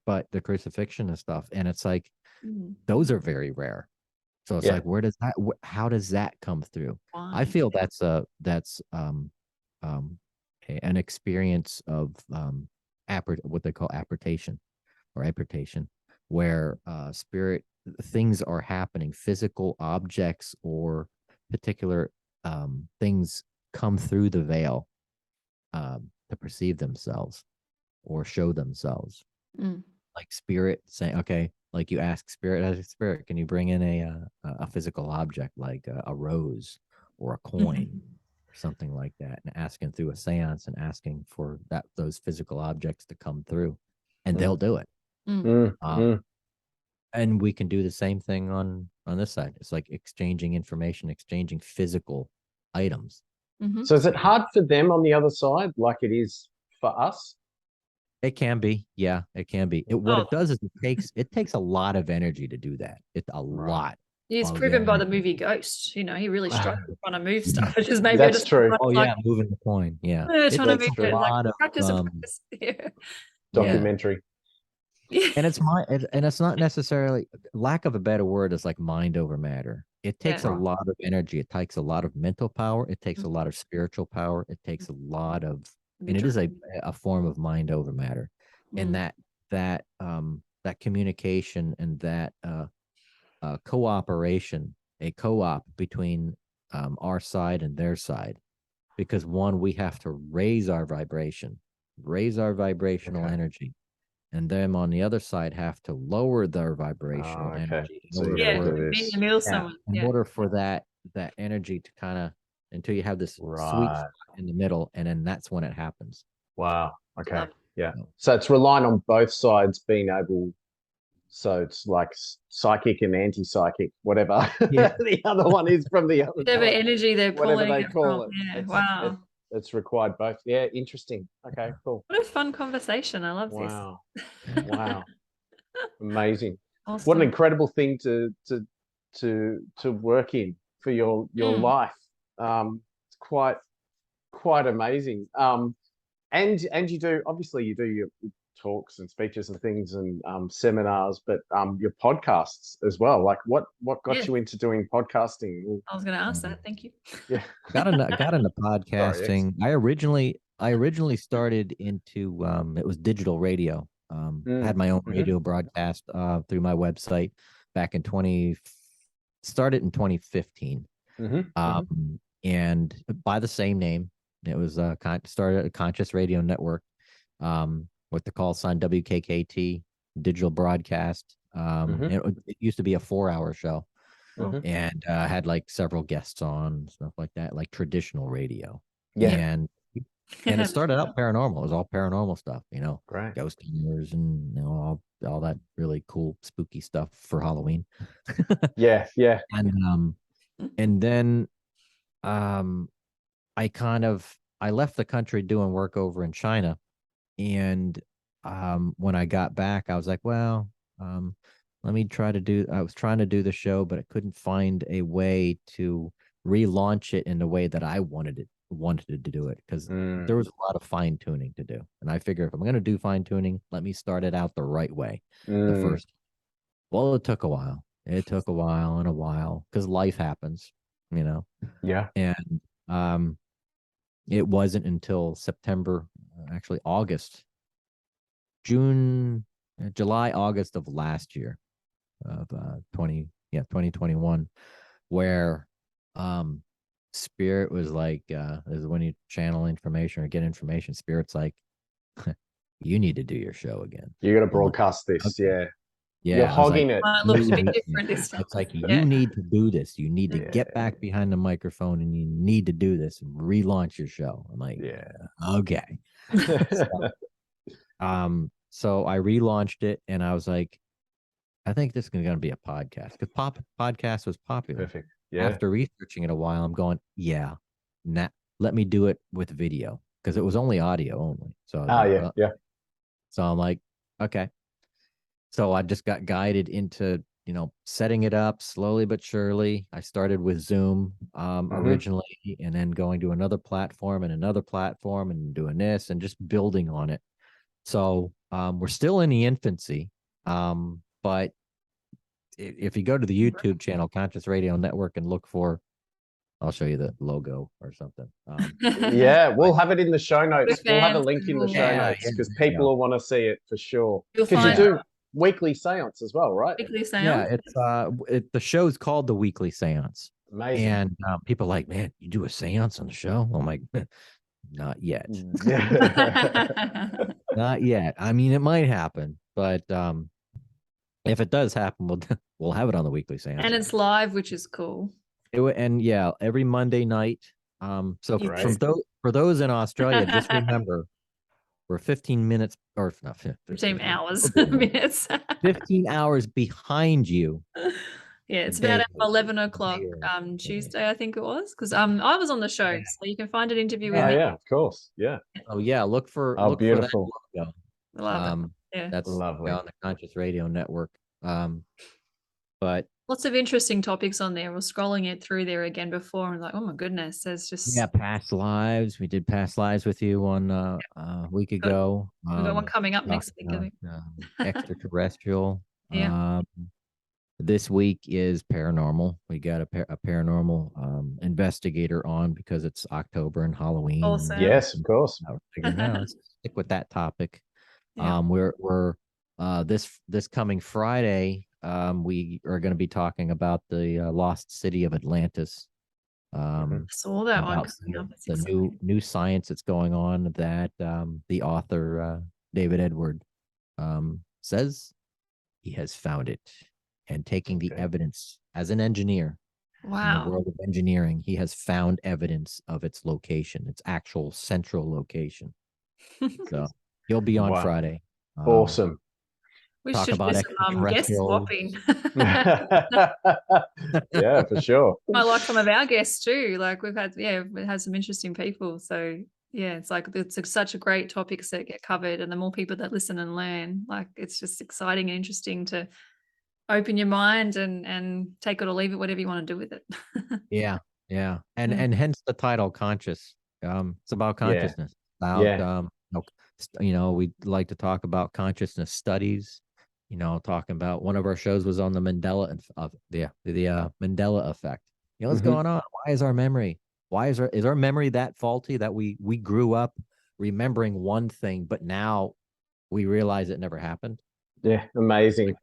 but the crucifixion and stuff, and it's like those are very rare. So it's like, how does that come through? Why? I feel that's an experience of what they call apportation, where spirit things are happening, physical objects or particular things come through the veil to perceive themselves or show themselves. Like spirit saying, okay, like you ask spirit, as a spirit, can you bring in a physical object like a rose or a coin or something like that, and asking through a seance and asking for those physical objects to come through, and they'll do it. And we can do the same thing on this side. It's like exchanging information, exchanging physical items. So is it hard for them on the other side like it is for us? It can be. Yeah, it can be. What it does is it takes a lot of energy to do that. It's a lot. It's proven by the movie Ghost. He really struggled trying to move stuff, which is maybe that's true. Oh, yeah, moving the coin. Yeah. Trying to move a lot of practice. Yeah. documentary. And it's not necessarily, lack of a better word, is like mind over matter. It takes a lot of energy. It takes a lot of mental power. It takes a lot of spiritual power. It takes a lot of, and it is a form of mind over matter. And that communication and that cooperation, a co-op between our side and their side, because one, we have to raise our vibrational energy, and them on the other side have to lower their vibrational energy in order for that energy to kind of, until you have this sweet spot in the middle, and then that's when it happens. Wow. Okay. Yeah. So it's relying on both sides being able. So it's like psychic and anti-psychic, whatever the other one is from the other. Whatever energy they're pulling. Whatever they call it. Yeah. Wow. It's required both. Yeah. Interesting. Okay. Cool. What a fun conversation. I love this. Wow. Amazing. Awesome. What an incredible thing to work in for your life. It's quite amazing. And you do, obviously you do your talks and speeches and things and seminars, but your podcasts as well. Like what got you into doing podcasting? I was going to ask that. Thank you. Yeah. got into podcasting. I originally started into it was digital radio. I had my own radio broadcast through my website back in 2015. And by the same name, it was started a conscious radio network with the call sign WKKT, digital broadcast. It used to be a 4-hour show, and had like several guests on, stuff like that, like traditional radio. And it started out paranormal. It was all paranormal stuff, ghost hunters and all that really cool spooky stuff for Halloween. And then I left the country doing work over in China, and when I got back, I was like, well, let me try to do. I was trying to do the show, but I couldn't find a way to relaunch it in the way that I wanted to do it, because there was a lot of fine tuning to do, and I figure if I'm going to do fine tuning, let me start it out the right way. The first, well, it took a while. It took a while because life happens, Yeah. And it wasn't until September, actually August, July, August of last year, of 2021, where Spirit was like, is when you channel information or get information, Spirit's like, you need to do your show again. You're going to broadcast this. Okay. Yeah. You're hogging it. It looks a bit different this time. It's like, you need to do this. You need to get back behind the microphone, and you need to do this and relaunch your show. I'm like, okay. So I relaunched it, and I was like, I think this is going to be a podcast, because podcast was popular. Perfect. Yeah. After researching it a while, I'm going, let me do it with video, because it was only audio only. So So I'm like, okay. So I just got guided into, setting it up slowly but surely. I started with Zoom originally, and then going to another platform and doing this and just building on it. So we're still in the infancy, but if you go to the YouTube channel, Conscious Radio Network, and look for, I'll show you the logo or something. We'll have it in the show notes. We'll have a link in the show notes, because people will want to see it for sure. Because you do weekly seance as well, right? Weekly seance. Yeah, it's the show's called the Weekly Seance. Amazing. And people are like, man, you do a seance on the show? I'm like, not yet. Not yet. I mean, it might happen, but if it does happen, we'll have it on the Weekly Seance. And it's live, which is cool. Every Monday night. So for those in Australia, just remember, we're 15 minutes or not 15 hours, minutes. 15 hours behind you. Yeah, it's about 11 o'clock Tuesday, I think it was, because I was on the show, so you can find an interview with me. Yeah, of course. Yeah. Oh yeah, look for beautiful. For that logo. Love it. Yeah. That's lovely on the Conscious Radio Network. But Lots of interesting topics on there. We're scrolling it through there again before and like, oh my goodness, there's just past lives. We did past lives with you on a week ago. we've got one coming up next talking week, I think. about, extraterrestrial. Yeah. This week is paranormal. We got a paranormal investigator on because it's October and Halloween. Awesome. Yes, of course. I was figuring, let's stick with that topic. Yeah. We're this coming Friday, we are going to be talking about the lost city of Atlantis. I saw that one about coming up. It's the exciting. new science that's going on that the author David Edward says he has found it, and taking the evidence as an engineer in the Wow. world of engineering, he has found evidence of its location, its actual central location. So he'll be on Wow. Friday. Awesome. We talk should about do some guest extraterrestrial- swapping. Yeah, for sure. I like some of our guests too. Like we've had some interesting people. So yeah, it's like it's such a great topics that get covered, and the more people that listen and learn, like it's just exciting and interesting to open your mind and take it or leave it, whatever you want to do with it. Yeah. And hence the title Conscious. It's about consciousness. About we'd like to talk about consciousness studies. Talking about, one of our shows was on the Mandela Mandela effect. What's going on? Why is our memory? Is our memory that faulty that we grew up remembering one thing, but now we realize it never happened? Yeah, amazing.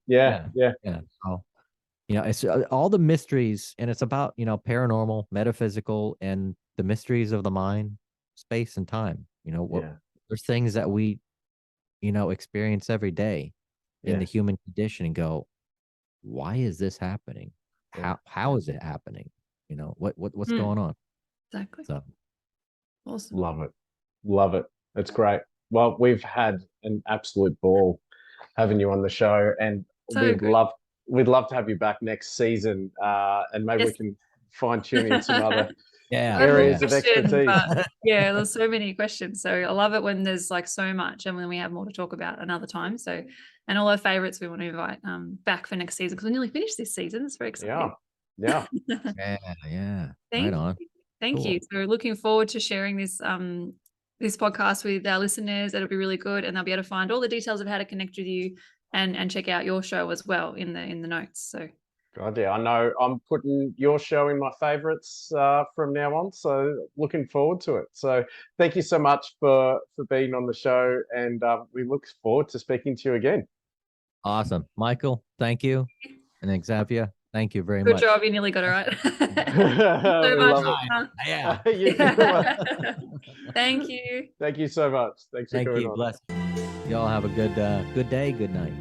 Yeah. So, it's all the mysteries, and it's about paranormal, metaphysical, and the mysteries of the mind, space, and time. There's things that we experience every day in the human condition and go, why is this happening? How is it happening? What's going on? Exactly. So Awesome. Love it. That's great. Well, we've had an absolute ball having you on the show, and we'd love to have you back next season, and maybe we can fine tune in some other areas of expertise. There's so many questions. So I love it when there's like so much, and when we have more to talk about another time. So, and all our favorites we want to invite back for next season, because we're nearly finished this season. It's very exciting. Yeah. Thank you. So looking forward to sharing this this podcast with our listeners. It'll be really good, and they'll be able to find all the details of how to connect with you and check out your show as well in the notes. So God, yeah, I know I'm putting your show in my favorites from now on, so looking forward to it. So thank you so much for being on the show, and we look forward to speaking to you again. Awesome. Michael, thank you. And Xavier, thank you very much. Good job. You nearly got it right. Thank you. Thank you so much. Thanks for coming on. Bless. Y'all have a good day, good night.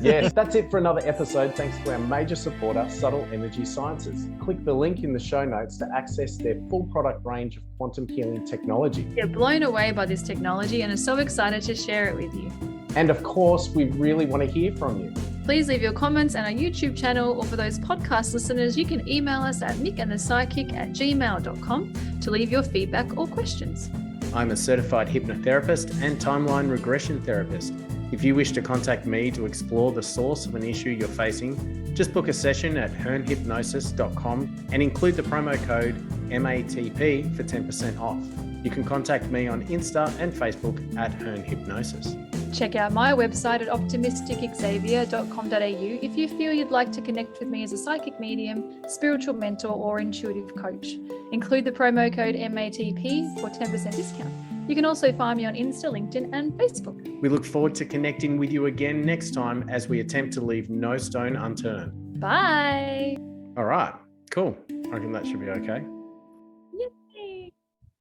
Yes, that's it for another episode. Thanks to our major supporter, Subtle Energy Sciences. Click the link in the show notes to access their full product range of quantum healing technology. They're blown away by this technology and are so excited to share it with you. And of course, we really want to hear from you. Please leave your comments on our YouTube channel, or for those podcast listeners, you can email us at mickandthepsychic@gmail.com to leave your feedback or questions. I'm a certified hypnotherapist and timeline regression therapist. If you wish to contact me to explore the source of an issue you're facing, just book a session at hearnhypnosis.com and include the promo code MATP for 10% off. You can contact me on Insta and Facebook at hearnhypnosis. Check out my website at optimisticxavier.com.au if you feel you'd like to connect with me as a psychic medium, spiritual mentor, or intuitive coach. Include the promo code MATP for 10% discount. You can also find me on Insta, LinkedIn, and Facebook. We look forward to connecting with you again next time as we attempt to leave no stone unturned. Bye. All right, cool. I reckon that should be okay.